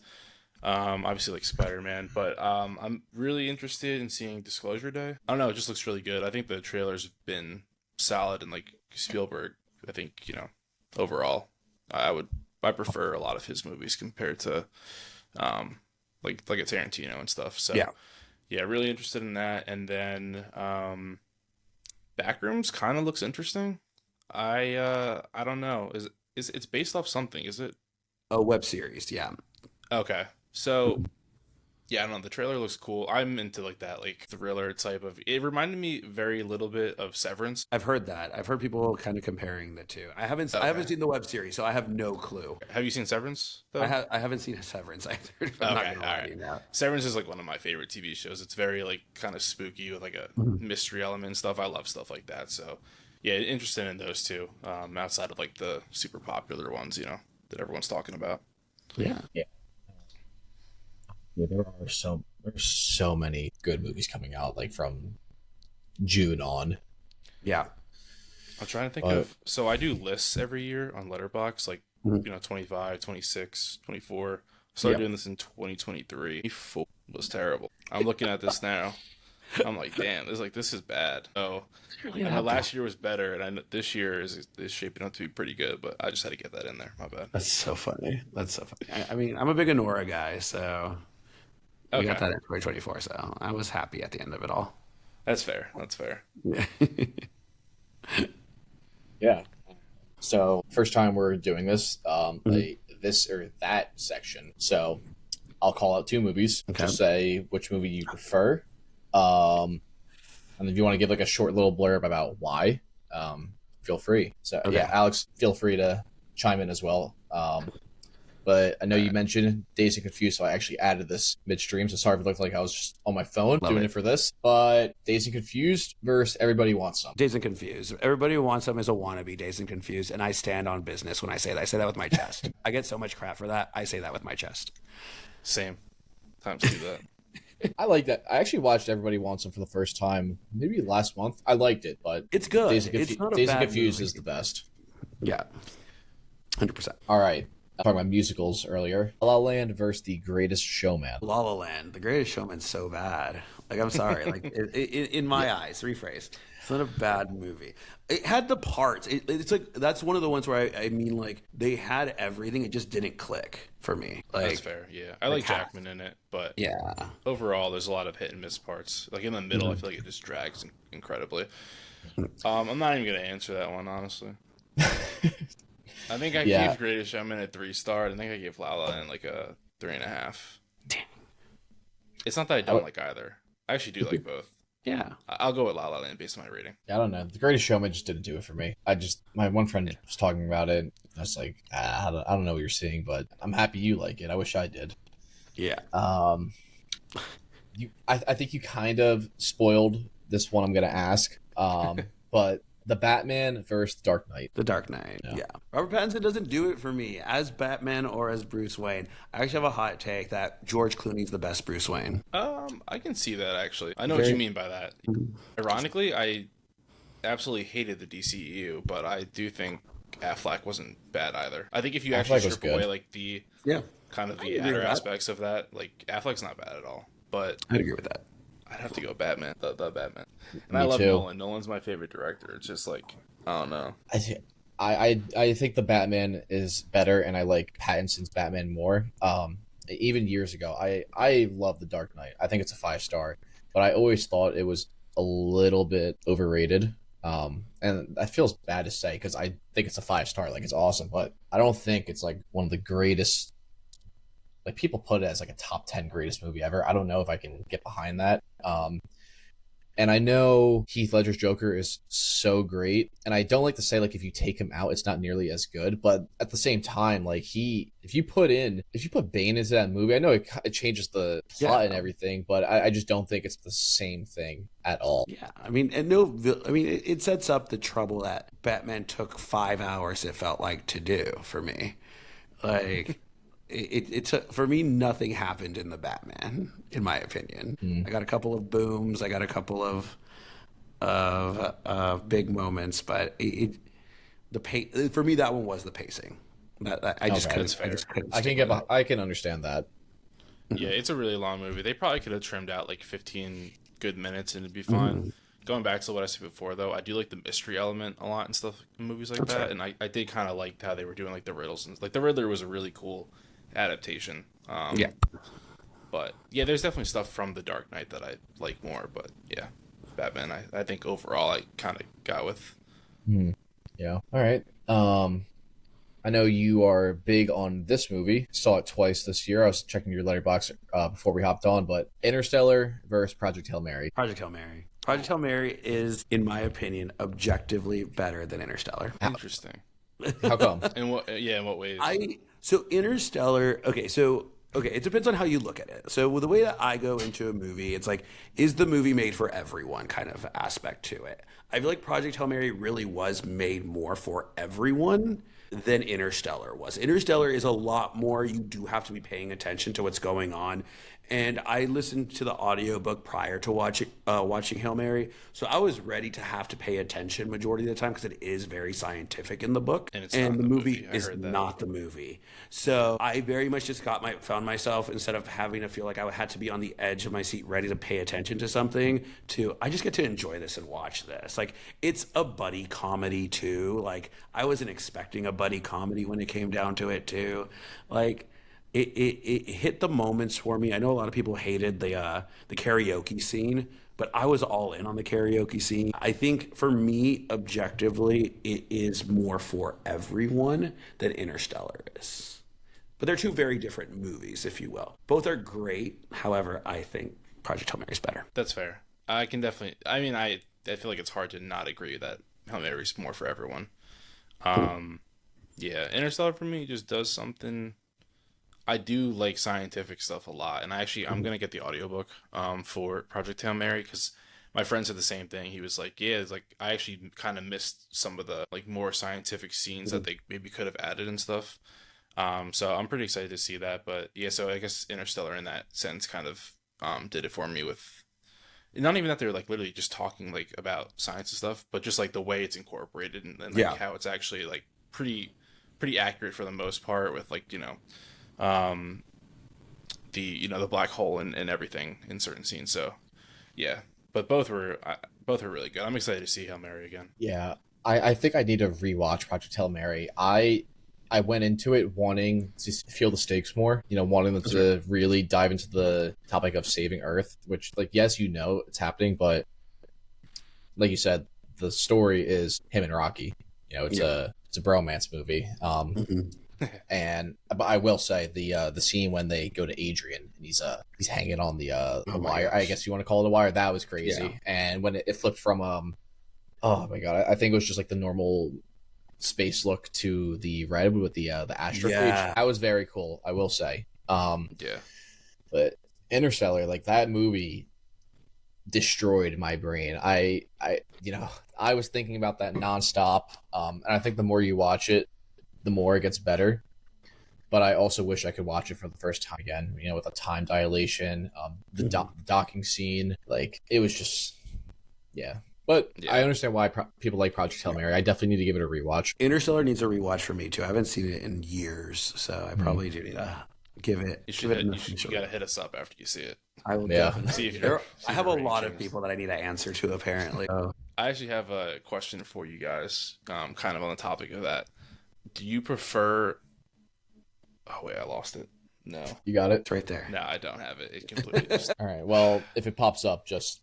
S2: Obviously like Spider-Man, but I'm really interested in seeing Disclosure Day. I don't know, it just looks really good. I think the trailers have been solid, and like Spielberg, I think, overall, I prefer a lot of his movies compared to like a Tarantino and stuff. So yeah, really interested in that. And then Backrooms kind of looks interesting. I don't know. It's based off something, is it?
S3: A web series, yeah.
S2: Okay. So yeah, I don't know. The trailer looks cool. I'm into like that like thriller type of. It reminded me very little bit of Severance.
S3: I've heard that. I've heard people kind of comparing the two. I haven't seen the web series, so I have no clue.
S2: Have you seen Severance though?
S3: I haven't seen Severance either. I'm not gonna lie to you now.
S2: Severance is like one of my favorite TV shows. It's very like kind of spooky with like a mystery element and stuff. I love stuff like that. So yeah, interested in those two. Outside of like the super popular ones, that everyone's talking about.
S3: Yeah.
S1: Yeah, there's so many good movies coming out, like from June on.
S3: Yeah.
S2: I'm trying to think of. So I do lists every year on Letterboxd, like 25, 26, 24. Started doing this in 2023. 24 was terrible. I'm looking at this now. I'm like, damn, this is bad. Oh, I know last year was better, and I know this year is shaping up to be pretty good. But I just had to get that in there. My bad.
S3: That's so funny. I mean, I'm a big Anora guy, so we got that in 2024. So I was happy at the end of it all.
S2: That's fair.
S3: Yeah.
S1: Yeah. So first time we're doing this, this or that section. So I'll call out two movies.
S3: Okay.
S1: Just say which movie you prefer. And if you want to give like a short little blurb about why, feel free. So yeah, Alex, feel free to chime in as well. But I know you mentioned Dazed and Confused, so I actually added this midstream. So sorry if it looked like I was just on my phone doing it for this. But Dazed and Confused versus Everybody Wants Some.
S3: Dazed and Confused. Everybody Who Wants Some is a wannabe Dazed and Confused, and I stand on business when I say that. I say that with my chest. I get so much crap for that. I say that with my chest.
S2: Same. Time to do that.
S1: I like that. I actually watched Everybody Wants Some for the first time maybe last month. I liked it, but
S3: it's good.
S1: Dazed and Confused is the best.
S3: Yeah, 100%.
S1: All right. Talking about musicals earlier. La La Land versus The Greatest Showman.
S3: La La Land. The Greatest Showman's so bad. Like, I'm sorry. Like, in my eyes, rephrase. It's not a bad movie. It had the parts. It's like, that's one of the ones where I mean, like, they had everything. It just didn't click for me. Like,
S2: that's fair. Yeah. I like Jackman in it, but overall, there's a lot of hit and miss parts. Like, in the middle, I feel like it just drags incredibly. I'm not even going to answer that one, honestly. I think I gave Greatest Showman a 3-star. I think I gave La La Land like a 3.5.
S3: Damn.
S2: It's not that I don't like either. I actually do like both.
S3: Yeah.
S2: I'll go with La La Land based on my rating.
S1: I don't know. The Greatest Showman just didn't do it for me. My one friend was talking about it. I was like, I don't know what you're seeing, but I'm happy you like it. I wish I did.
S3: Yeah.
S1: I think you kind of spoiled this one I'm going to ask. But the Batman versus The Dark Knight.
S3: The Dark Knight, yeah. Robert Pattinson doesn't do it for me as Batman or as Bruce Wayne. I actually have a hot take that George Clooney's the best Bruce Wayne.
S2: I can see that, actually. I know what you mean by that. Ironically, I absolutely hated the DCEU, but I do think Affleck wasn't bad either. I think if you actually strip away like the kind of the outer aspects of that, like Affleck's not bad at all. But
S3: I'd agree with that.
S2: I'd have to go Batman, the Batman. And I love Nolan. Nolan's my favorite director. It's just like, I don't know.
S1: I think the Batman is better, and I like Pattinson's Batman more. Even years ago, I love The Dark Knight. I think it's a 5-star, but I always thought it was a little bit overrated. And that feels bad to say because I think it's a 5-star. Like, it's awesome, but I don't think it's like one of the greatest. Like, people put it as like a top 10 greatest movie ever. I don't know if I can get behind that. And I know Heath Ledger's Joker is so great, and I don't like to say like if you take him out, it's not nearly as good. But at the same time, like if you put Bane into that movie, I know it changes the plot and everything, but I just don't think it's the same thing at all.
S3: Yeah, I mean, it sets up the trouble that Batman took 5 hours. It felt like to do for me, like. It's for me, nothing happened in the Batman, in my opinion. I got a couple of booms. I got a couple of big moments, but for me, that one was the pacing. That I just
S1: Okay.
S3: couldn't.
S2: That's
S3: I
S2: fair.
S3: just couldn't.
S1: I can
S3: stick
S1: get.
S3: with it.
S1: I can understand that.
S2: Yeah, it's a really long movie. They probably could have trimmed out like 15 good minutes and it'd be fine. Going back to what I said before, though, I do like the mystery element a lot and stuff in movies like
S3: That's
S2: that.
S3: fair.
S2: And I did kind of like how they were doing like the riddles and like the Riddler was a really cool adaptation.
S3: Yeah.
S2: But yeah, there's definitely stuff from The Dark Knight that I like more. But yeah, Batman, I think overall I kind of got with.
S1: Yeah. All right. I know you are big on this movie. Saw it twice this year. I was checking your letterbox before we hopped on, but Interstellar versus Project Hail Mary.
S3: Project Hail Mary. Project Hail Mary is, in my opinion, objectively better than Interstellar.
S2: Interesting.
S1: How come?
S2: In what? Yeah, in what ways?
S3: So Interstellar. Okay, it depends on how you look at it. So the way that I go into a movie, it's like, is the movie made for everyone kind of aspect to it. I feel like Project Hail Mary really was made more for everyone than Interstellar was. Interstellar is a lot more, you do have to be paying attention to what's going on. And I listened to the audiobook prior to watching Hail Mary. So I was ready to have to pay attention majority of the time because it is very scientific in the book.
S2: And it's not
S3: the
S2: the
S3: movie
S2: movie. I
S3: is
S2: heard that.
S3: not the movie. So I very much just found myself, instead of having to feel like I had to be on the edge of my seat ready to pay attention to something, to I just get to enjoy this and watch this. Like, it's a buddy comedy too. Like, I wasn't expecting a buddy comedy when it came down to it too. Like, it hit the moments for me. I know a lot of people hated the karaoke scene, but I was all in on the karaoke scene. I think for me, objectively, it is more for everyone than Interstellar is. But they're two very different movies, if you will. Both are great. However, I think Project Hail Mary is better.
S2: That's fair. I can definitely. I mean, I feel like it's hard to not agree that Hail Mary's more for everyone. Yeah, Interstellar for me just does something. I do like scientific stuff a lot, and I'm gonna get the audiobook for Project Hail Mary because my friend said the same thing. He was like, "Yeah, it's like I actually kind of missed some of the like more scientific scenes that they maybe could have added and stuff." So I'm pretty excited to see that. But yeah, so I guess Interstellar in that sense kind of did it for me with not even that they're like literally just talking like about science and stuff, but just like the way it's incorporated and like
S3: Yeah.
S2: how it's actually like pretty accurate for the most part with like the black hole and everything in certain scenes. So yeah, but both were really good. I'm excited to see Hail Mary again.
S1: Yeah, I think I need to rewatch Project Hail Mary. I went into it wanting to feel the stakes more, wanting them to really dive into the topic of saving Earth, which, like, yes, it's happening, but like you said, the story is him and Rocky. It's a bromance movie. But I will say the scene when they go to Adrian and he's hanging on the wire.
S3: gosh.
S1: I guess you want to call it a wire. That was crazy.
S3: Yeah.
S1: And when it flipped from oh my god, I think it was just like the normal space look to the red with the astrophage.
S3: Yeah.
S1: That was very cool, I will say.
S2: Yeah.
S1: But Interstellar, like, that movie destroyed my brain. I was thinking about that nonstop. And I think the more you watch it, the more it gets better. But I also wish I could watch it for the first time again, with a time dilation, the docking scene. Like, it was just, yeah. But
S2: Yeah.
S1: I understand why people like Project Hail Mary. I definitely need to give it a rewatch.
S3: Interstellar needs a rewatch for me too. I haven't seen it in years, so I probably do need to give it.
S2: You
S3: give it
S2: gotta hit us up after you see it.
S3: I will
S1: Yeah.
S3: definitely.
S2: See if
S3: There-
S2: you're.
S3: I have a lot of people that I need to answer to, apparently.
S2: I actually have a question for you guys, kind of on the topic of that. Do you prefer? Oh wait, I lost it. No,
S1: You got it?
S3: It's right there.
S2: no, I don't have it. It completely just.
S1: All right. Well, if it pops up, just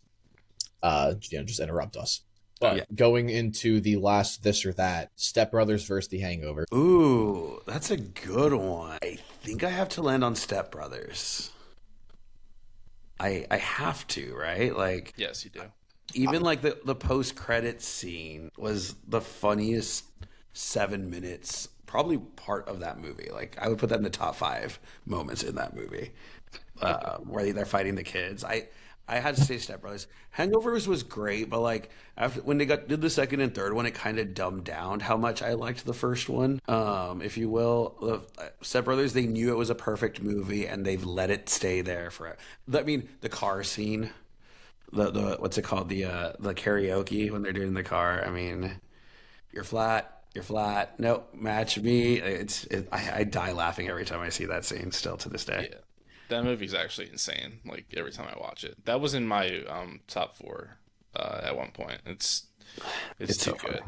S1: interrupt us. But
S3: Yeah.
S1: going into the last this or that, Step Brothers versus The Hangover.
S3: Ooh, that's a good one. I think I have to land on Step Brothers. I have to, right? Like,
S2: Yes, you do.
S3: even like the post credit scene was the funniest 7 minutes, probably part of that movie. Like, I would put that in the top 5 moments in that movie, where they're fighting the kids. I had to say Step Brothers. Hangovers was great, but like after when they did the second and third one, it kind of dumbed down how much I liked the first one, if you will. Step Brothers, they knew it was a perfect movie, and they've let it stay there for. I mean, the car scene, the what's it called, the karaoke when they're doing the car. I mean, you're flat. You're flat. Nope. Match me. I die laughing every time I see that scene. Still to this day.
S2: Yeah, that movie's actually insane. Like every time I watch it, that was in my top four at one point. It's
S3: It's
S2: too
S3: so funny.
S2: good.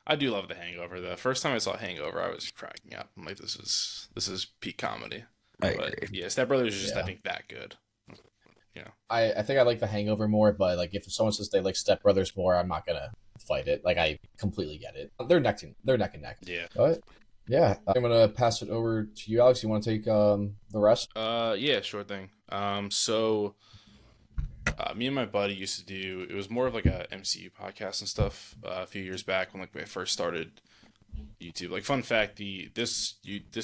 S2: I do love The Hangover. The first time I saw Hangover, I was cracking up. I'm like, this is peak comedy.
S3: I
S2: But
S3: agree.
S2: yeah, Step Brothers is just I
S1: Yeah.
S2: think that good. You know.
S1: I think I like The Hangover more, but like if someone says they like Step Brothers more, I'm not gonna fight it. Like I completely get it. They're neck and neck.
S2: Yeah.
S1: But yeah, I'm gonna pass it over to you, Alex. You want to take the rest?
S2: Yeah, sure thing. So me and my buddy used to do. It was more of like a MCU podcast and stuff a few years back when like I first started YouTube. Like fun fact, this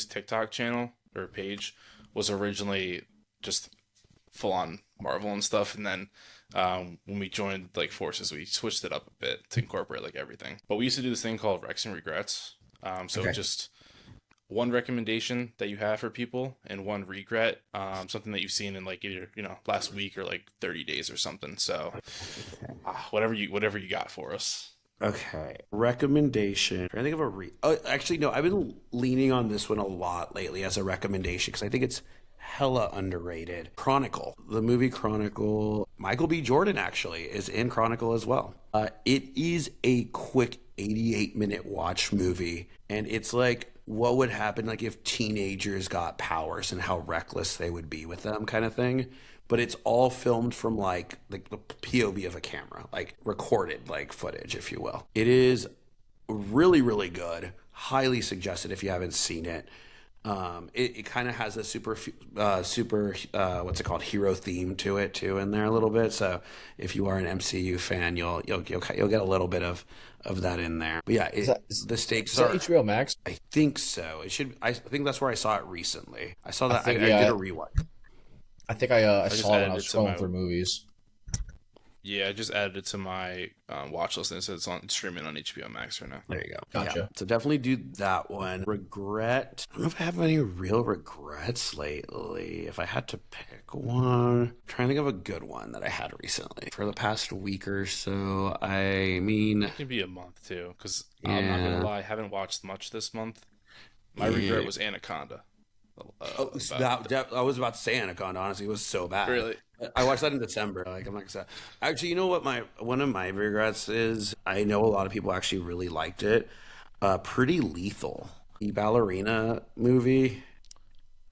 S2: TikTok channel or page was originally just full on Marvel and stuff, and then when we joined like forces, we switched it up a bit to incorporate like everything. But we used to do this thing called Recs and Regrets. So
S3: Okay.
S2: just one recommendation that you have for people and one regret, something that you've seen in like either last week or like 30 days or something. So whatever you got for us.
S3: Okay. Recommendation. I think of actually, no, I've been leaning on this one a lot lately as a recommendation because I think it's hella underrated. Chronicle. The movie Chronicle. Michael B. Jordan actually is in Chronicle as well. It is a quick 88-minute watch movie, and it's like what would happen like if teenagers got powers and how reckless they would be with them kind of thing. But it's all filmed from like the POV of a camera, like recorded like footage, if you will. It is really, really good. Highly suggested if you haven't seen it. It kind of has a super what's it called, hero theme to it too in there a little bit. So if you are an MCU fan, you'll get a little bit of that in there. But yeah, the stakes
S1: Is that
S3: are.
S1: HBO Max?
S3: I think so. It should. I think that's where I saw it recently. I saw that.
S1: think,
S3: I
S1: yeah.
S3: did a rewatch.
S1: I think I
S2: just
S1: saw it when
S2: added
S1: I was
S2: it to
S1: scrolling
S2: my
S1: through movies.
S2: Yeah, I just added it to my watch list and it says it's on streaming on HBO Max right now.
S3: There you go.
S1: Gotcha.
S3: Yeah. So definitely do that one. Regret. I don't know if I have any real regrets lately. If I had to pick one, I'm trying to think of a good one that I had recently for the past week or so. I mean,
S2: It can be a month too, because I'm not
S3: yeah.
S2: gonna lie, I haven't watched much this month. My
S3: Yeah.
S2: regret was Anaconda.
S3: Oh, I was about to say Anaconda. Honestly, it was so bad.
S2: Really?
S3: I watched that in December. Like I'm not gonna say. Actually, you know what? One of my regrets is I know a lot of people actually really liked it. Pretty Lethal, the ballerina movie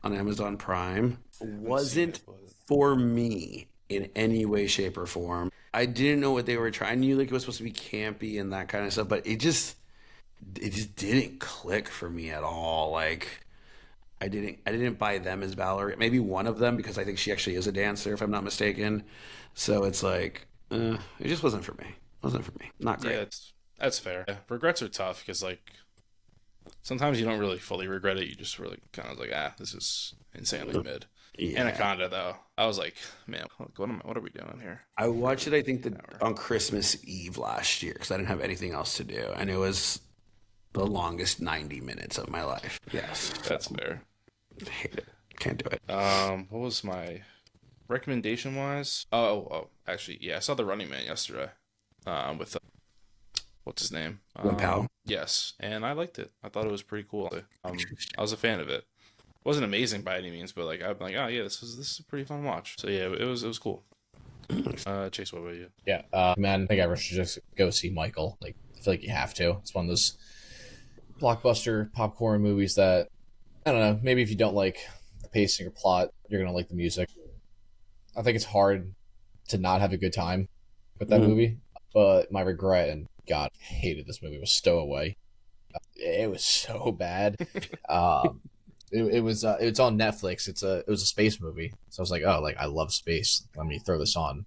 S3: on Amazon Prime, wasn't for me in any way, shape, or form. I didn't know what they were trying. I knew like it was supposed to be campy and that kind of stuff, but it just didn't click for me at all. Like I didn't buy them as ballerina. Maybe one of them because I think she actually is a dancer, if I'm not mistaken. So it's like it just wasn't for me. Wasn't for me. Not great.
S2: Yeah, that's fair. Yeah, regrets are tough because like sometimes you don't really fully regret it. You just really kind of like, this is insanely mid.
S3: Yeah.
S2: Anaconda though, I was like, man, what are we doing here?
S3: I watched it, I think, on Christmas Eve last year because I didn't have anything else to do. And it was the longest 90 minutes of my life. Yes.
S2: That's fair.
S3: I hate it. Can't do it.
S2: What was my recommendation wise? Oh, actually, yeah, I saw The Running Man yesterday. With what's his name?
S3: Win Pal?
S2: Yes, and I liked it. I thought it was pretty cool. I was a fan of it. Wasn't amazing by any means, but like I'm like, oh yeah, this is a pretty fun watch. So yeah, it was cool. Chase, what about you?
S1: Yeah, man, I think everyone should just go see Michael. Like, I feel like you have to. It's one of those blockbuster popcorn movies that, I don't know, maybe if you don't like the pacing or plot, you're going to like the music. I think it's hard to not have a good time with that movie, but my regret, and God, I hated this movie, was Stowaway. It was so bad. It's on Netflix. It was a space movie. So I was like, oh, like I love space. Let me throw this on.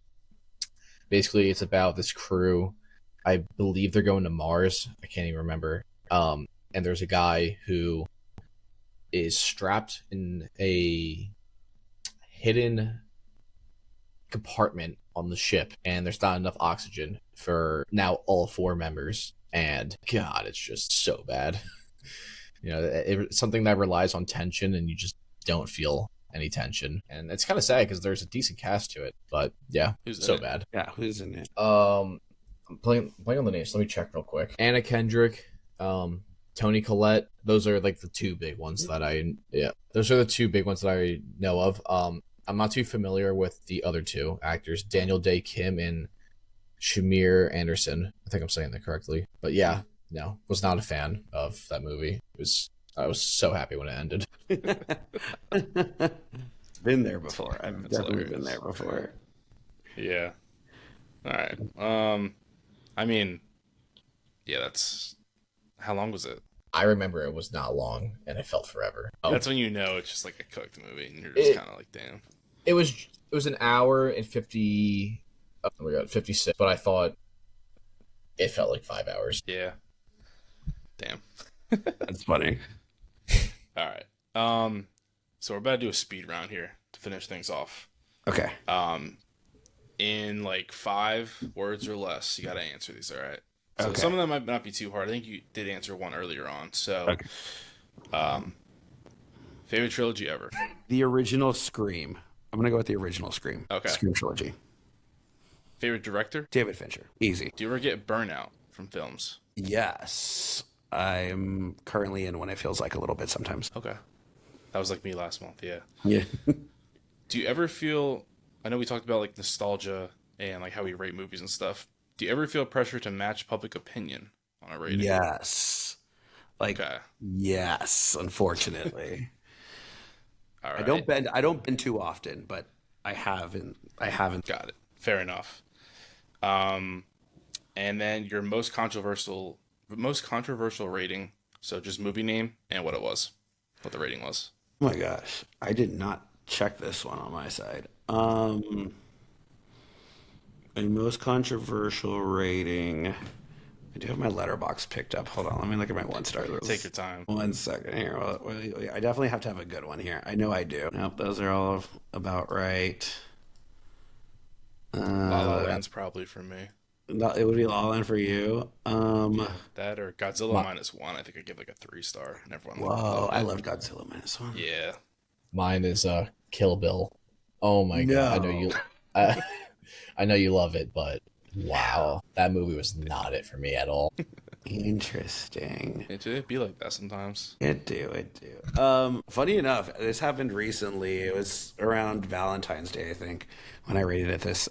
S1: Basically, it's about this crew. I believe they're going to Mars. I can't even remember. And there's a guy who is strapped in a hidden compartment on the ship, and there's not enough oxygen for now all four members. And God, it's just so bad. It's something that relies on tension, and you just don't feel any tension. And it's kind of sad because there's a decent cast to it, but yeah,
S2: Who's
S1: so
S2: in it?
S1: bad.
S3: Yeah, who's in it?
S1: I'm playing on the names. Let me check real quick. Anna Kendrick, Tony Collette. Those are like the two big ones that those are the two big ones that I know of. I'm not too familiar with the other two actors, Daniel Day Kim and Shamir Anderson. I think I'm saying that correctly. But yeah, no, was not a fan of that movie. I was so happy when it ended.
S3: Been there before. I've
S2: That's
S3: definitely
S2: hilarious.
S3: been there before.
S2: Yeah. All right. I mean, yeah, that's how long was it?
S1: I remember it was not long, and it felt forever. Oh,
S2: That's when you know it's just like a cooked movie, and you're just kind of like, damn.
S1: it was an hour and 50. Oh my god, 56. But I thought it felt like 5 hours.
S2: Yeah. Damn.
S3: That's funny.
S2: All right. So we're about to do a speed round here to finish things off.
S3: Okay.
S2: In like 5 words or less, you got to answer these. All right. So
S3: Okay.
S2: some of them might not be too hard. I think you did answer one earlier on. So, favorite trilogy ever?
S3: The original Scream. I'm gonna go with the original Scream.
S2: Okay.
S3: Scream trilogy.
S2: Favorite director?
S3: David Fincher. Easy.
S2: Do you ever get burnout from films?
S3: Yes. I'm currently in one. It feels like a little bit sometimes.
S2: Okay. That was like me last month. Yeah.
S3: Yeah.
S2: Do you ever feel? I know we talked about like nostalgia and like how we rate movies and stuff. Do you ever feel pressure to match public opinion on a rating?
S3: Yes. Like
S2: Okay.
S3: yes, unfortunately.
S2: All right.
S3: I don't bend too often, but I haven't.
S2: Got it. Fair enough. And then your most controversial rating. So just movie name and what it was, what the rating was.
S3: Oh my gosh. I did not check this one on my side. A most controversial rating. I do have my Letterboxd picked up. Hold on, let me look at my 1-star list.
S2: Take your time.
S3: 1 second here. Well, I definitely have to have a good one here. I know I do. Nope, those are all about right.
S2: La La Land's probably for me.
S3: It would be La La Land for you.
S2: That or Godzilla -1. I think I give like a 3-star. And everyone.
S3: Whoa, I loved Godzilla -1.
S2: Yeah.
S1: Mine is Kill Bill. Oh my god, I know
S3: No.
S1: you. I know you love it, but wow, that movie was not it for me at all.
S3: Interesting.
S2: It'd be like that sometimes.
S3: It do. Funny enough, this happened recently. It was around Valentine's Day, I think, when I rated it this.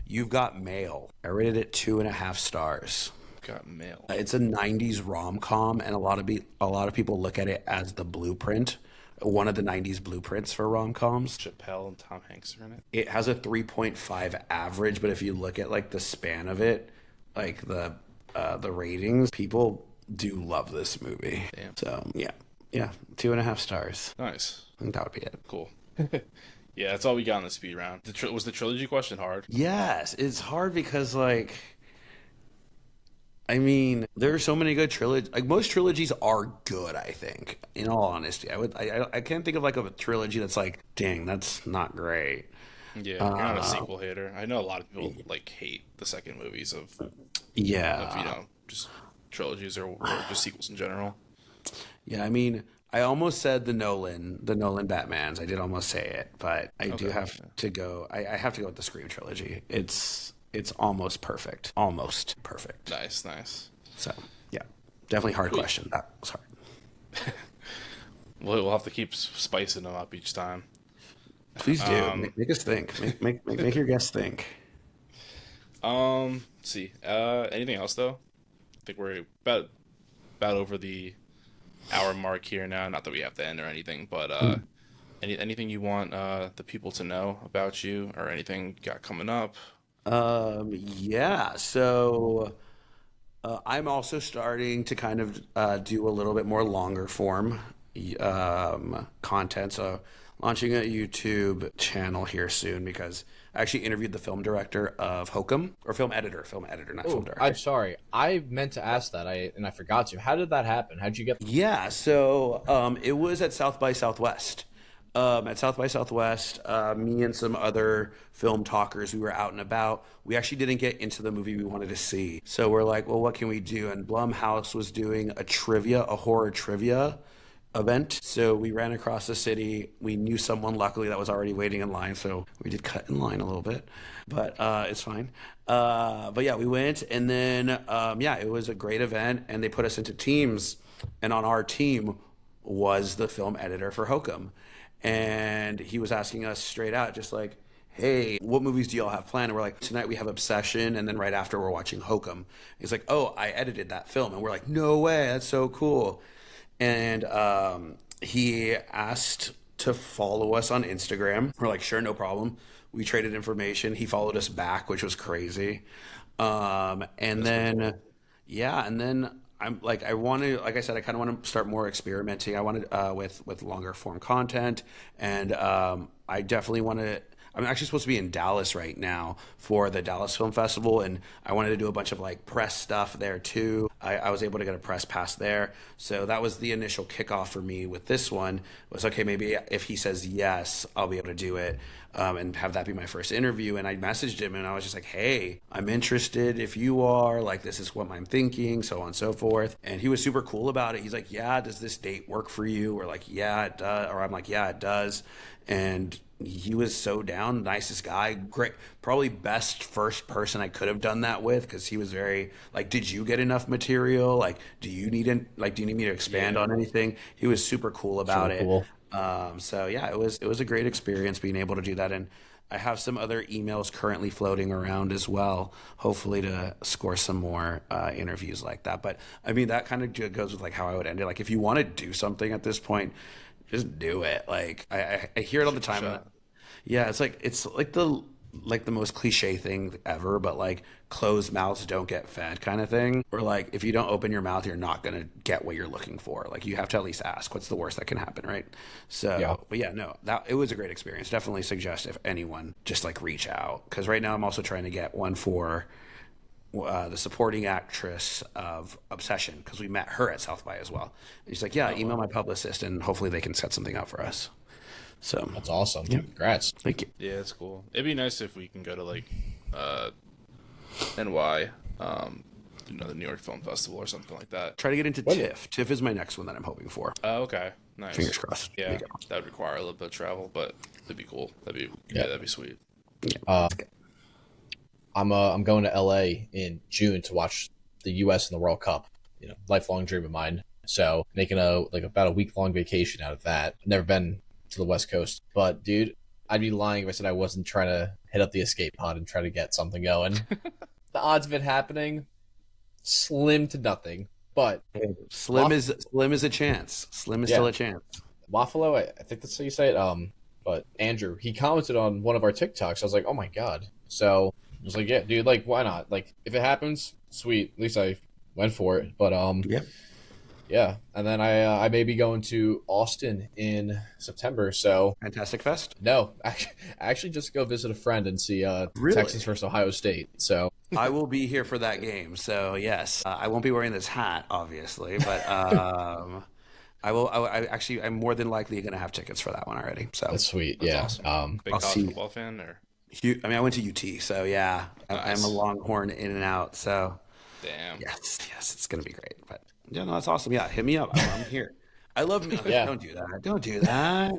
S3: You've Got Mail. I rated it 2.5 stars.
S2: Got mail.
S3: It's a 90s rom-com, and a lot of people look at it as the blueprint, one of the 90s blueprints for rom-coms.
S2: Chappelle and Tom Hanks are in it.
S3: It has a 3.5 average, but if you look at like the span of it, like the ratings, people do love this movie.
S2: Damn.
S3: So yeah, 2.5 stars.
S2: Nice.
S3: I think that would be it.
S2: Cool. Yeah, that's all we got in the speed round. Was the trilogy question hard?
S3: Yes, it's hard because like, I mean, there are so many good trilogies. Like most trilogies are good, I think. In all honesty, I can't think of like a trilogy that's like, dang, that's not great.
S2: Yeah, you're not a sequel hater. I know a lot of people like hate the second movies of
S3: Yeah,
S2: just trilogies or just sequels in general.
S3: yeah. I mean, I almost said the Nolan Batmans. I did almost say it, but I do have to go. I have to go with the Scream trilogy. It's almost perfect. Almost perfect.
S2: Nice.
S3: So yeah, definitely hard question. That was hard.
S2: We'll have to keep spicing them up each time.
S3: Please do. Make us think. Make your guests think.
S2: Let's see. Anything else though? I think we're about over the hour mark here now. Not that we have to end or anything, but anything you want the people to know about you or anything you got coming up?
S3: Yeah. So I'm also starting to kind of do a little bit more longer form content. So launching a YouTube channel here soon because I actually interviewed the film director of Hokum, or film editor, not film director.
S1: I'm sorry, I meant to ask that, I forgot to. How did that happen? How'd you get?
S3: Yeah, so it was at South by Southwest. At South by Southwest, me and some other film talkers, we were out and about. We actually didn't get into the movie we wanted to see. So we're like, well, what can we do? And Blumhouse was doing a horror trivia. event. So we ran across the city. We knew someone, luckily, that was already waiting in line. So we did cut in line a little bit, but it's fine. But yeah, we went, and then yeah, it was a great event, and they put us into teams, and on our team was the film editor for Hokum, and he was asking us straight out, just like, hey, what movies do y'all have planned? And we're like, tonight we have Obsession, and then right after we're watching Hokum. He's like, oh, I edited that film. And we're like, no way, that's so cool. And he asked to follow us on Instagram. We're like, sure, no problem. We traded information. He followed us back, which was crazy. And then, yeah, and then I'm like, I want to, like I said, I kind of want to start more experimenting. I wanted with longer form content, and I definitely want to. I'm actually supposed to be in Dallas right now for the Dallas Film Festival, and I wanted to do a bunch of like press stuff there too. I was able to get a press pass there, so that was the initial kickoff for me with this one. Was okay, maybe if he says yes, I'll be able to do it, and have that be my first interview. And I messaged him, and I was just like, hey, I'm interested if you are, like, this is what I'm thinking, so on and so forth. And he was super cool about it. He's like, yeah, does this date work for you? Or like, yeah, it does. Or I'm like, yeah, it does. And he was so down, nicest guy, great, probably best first person I could have done that with, because he was very like, did you get enough material? Like, do you need me to expand on anything? He was super cool about it.
S1: Cool.
S3: So yeah, it was a great experience being able to do that. And I have some other emails currently floating around as well, hopefully to score some more interviews like that. But I mean, that kind of goes with like how I would end it. Like, if you want to do something at this point, just do it. Like, I hear it all the time.
S2: Sure.
S3: Yeah, it's like the most cliche thing ever, but like, closed mouths don't get fed kind of thing. Or like, if you don't open your mouth, you're not gonna get what you're looking for. Like, you have to at least ask. What's the worst that can happen, right? So,
S1: Yeah.
S3: but yeah, no, that it was a great experience. Definitely suggest if anyone just like reach out, because right now I'm also trying to get one for the supporting actress of Obsession, because we met her at South by as well. And she's like, yeah, email my publicist, and hopefully they can set something up for us. So
S1: That's awesome.
S3: Yeah.
S1: Congrats.
S3: thank you.
S2: Yeah, it's cool. It'd be nice if we can go to like NY, the New York Film Festival or something like that.
S3: Try to get into TIFF. TIFF is my next one that I'm hoping for.
S2: Oh, okay, nice.
S3: Fingers crossed. There
S2: Yeah,
S3: you go.
S2: that would require a little bit of travel, but that'd be cool. That'd be sweet.
S1: I'm going to LA in June to watch the US in the World Cup. Lifelong dream of mine. So making about a week-long vacation out of that. Never been to the West Coast, but dude, I'd be lying if I said I wasn't trying to hit up the escape pod and try to get something going. The odds of it happening, slim to nothing. But
S3: Slim is a chance. Slim is still a chance.
S1: Waffalo, I think that's how you say it. But Andrew, he commented on one of our TikToks. I was like, oh my god. So I was like, yeah, dude, like, why not? Like, if it happens, sweet. At least I went for it. But yeah. And then I may be going to Austin in September. So
S3: Fantastic Fest.
S1: no, I actually just go visit a friend and see
S3: Really?
S1: Texas versus Ohio State. So
S3: I will be here for that game. So yes, I won't be wearing this hat, obviously, but I will. I'm more than likely going to have tickets for that one already. So
S1: that's sweet.
S2: That's
S1: yeah.
S2: awesome. Big
S3: I'll
S2: college
S3: see.
S2: football fan, or
S3: I mean, I went to UT, so yeah,
S2: Nice.
S3: I'm a Longhorn in and out. So
S2: damn.
S3: yes, it's going to be great. But yeah, no, that's awesome. Yeah, hit me up. I'm here. I love me.
S1: Yeah.
S3: Don't do that. Don't do that.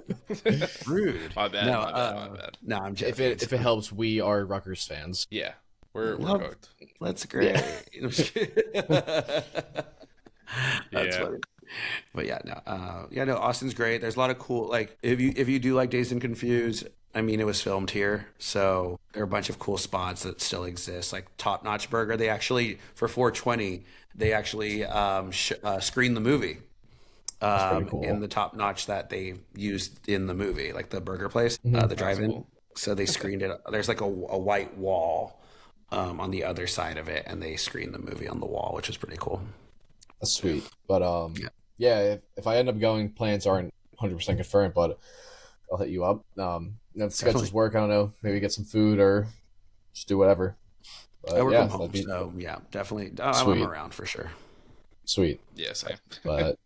S3: Rude.
S2: My bad.
S3: No,
S2: my bad.
S3: No, I'm joking.
S1: if it helps, we are Rutgers fans.
S2: Yeah, we're
S3: Love-
S2: cooked.
S3: That's great. That's
S2: Yeah.
S3: funny. But yeah, no, Austin's great. There's a lot of cool, like, if you do like Dazed and Confused, I mean, it was filmed here, so there are a bunch of cool spots that still exist, like Top Notch Burger. They actually, for 420, they actually screened the movie
S1: pretty cool.
S3: in the Top Notch that they used in the movie, like the burger place, the drive-in.
S2: cool.
S3: So they screened it. There's like a white wall on the other side of it, and they screened the movie on the wall, which is pretty cool.
S1: That's sweet. But yeah, if I end up going, plans aren't 100% confirmed, but I'll hit you up. The schedules work. I don't know. Maybe get some food or just do whatever. But,
S3: I work
S1: yeah,
S3: from home, so yeah, definitely. I'm
S1: Sweet.
S3: around for sure.
S1: Sweet.
S2: Yeah, same.
S1: But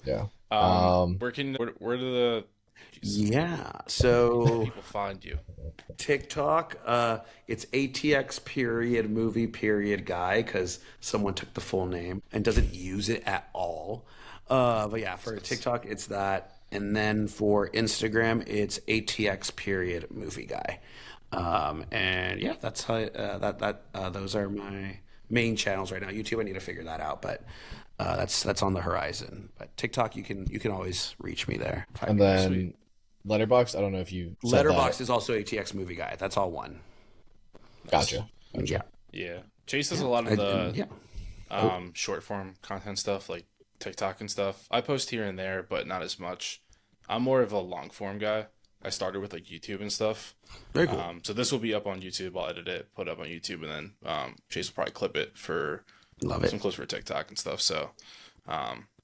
S1: yeah.
S2: Where do the
S3: Yeah. So
S2: people find you?
S3: TikTok, it's ATX period movie period guy, because someone took the full name and doesn't use it at all. But yeah, for TikTok, it's that. And then for Instagram, it's ATX period movie guy. And yeah, that's how those are my main channels right now. YouTube, I need to figure that out, but that's on the horizon. But TikTok, you can always reach me there.
S1: And
S2: Sweet.
S1: then Letterboxd, I don't know if you said
S3: Letterboxd
S1: that.
S3: is also ATX movie guy. That's all one.
S1: Gotcha.
S3: Yeah.
S2: Yeah. Chase does a lot of the
S3: Yeah.
S2: short form content stuff like TikTok and stuff. I post here and there, but not as much. I'm more of a long form guy. I started with like YouTube and stuff.
S3: Very cool.
S2: So this will be up on YouTube. I'll edit it, put it up on YouTube, and then Chase will probably clip it for
S3: Love it.
S2: some clips for TikTok and stuff. So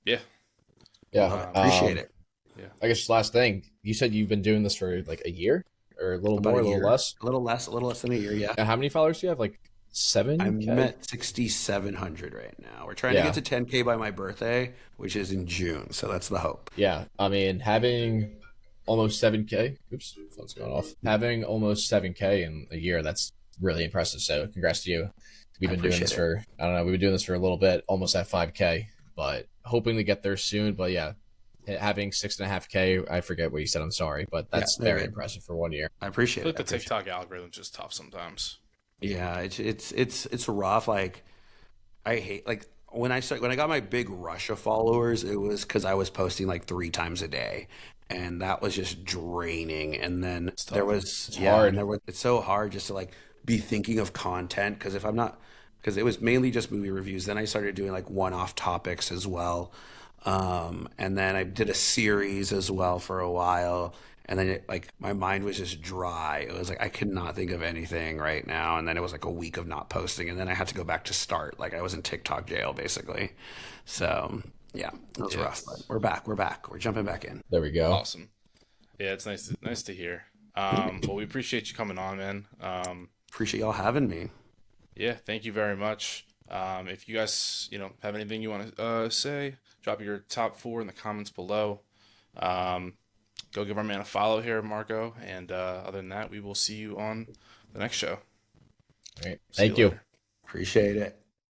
S2: yeah.
S1: Yeah.
S3: Appreciate it.
S1: I guess last thing, you said you've been doing this for like a year or a little
S3: About
S1: more,
S3: a
S1: a little
S3: year.
S1: less.
S3: A little less than a year. Yeah.
S1: And how many followers do you have? Like 7?
S3: I'm at 6,700 right now. We're trying to get to 10K by my birthday, which is in June. So that's the hope.
S1: Yeah. I mean, having almost 7K. Oops, phone's going off. Having almost 7K in a year, that's really impressive. So congrats to you. We've been doing this for, I don't know, we've been doing this for a little bit, almost at 5K, but hoping to get there soon. But yeah, having 6.5K, I forget what you said. I'm sorry, but that's very impressive for 1 year.
S3: I appreciate
S2: I feel
S3: it.
S2: like the TikTok algorithm's just tough sometimes.
S3: Yeah, it's rough. Like I hate like when I got my big rush of followers, it was because I was posting like 3 times a day, and that was just draining. And then there was
S1: hard.
S3: it's so hard just to like be thinking of content because if I'm not because it was mainly just movie reviews. Then I started doing like one-off topics as well, and then I did a series as well for a while. And then my mind was just dry. It was like I could not think of anything right now. And then it was like a week of not posting, and then I had to go back to start. Like I was in TikTok jail basically. So yeah, it was rough. But we're back. We're jumping back in.
S1: There we go.
S2: Awesome. Yeah, it's nice to hear. Well, we appreciate you coming on, man.
S3: Appreciate y'all having me.
S2: Yeah, thank you very much. If you guys, have anything you want to say, drop your top 4 in the comments below. Go give our man a follow here, Marco. And other than that, we will see you on the next show.
S1: All right. Thank you.
S3: Appreciate it.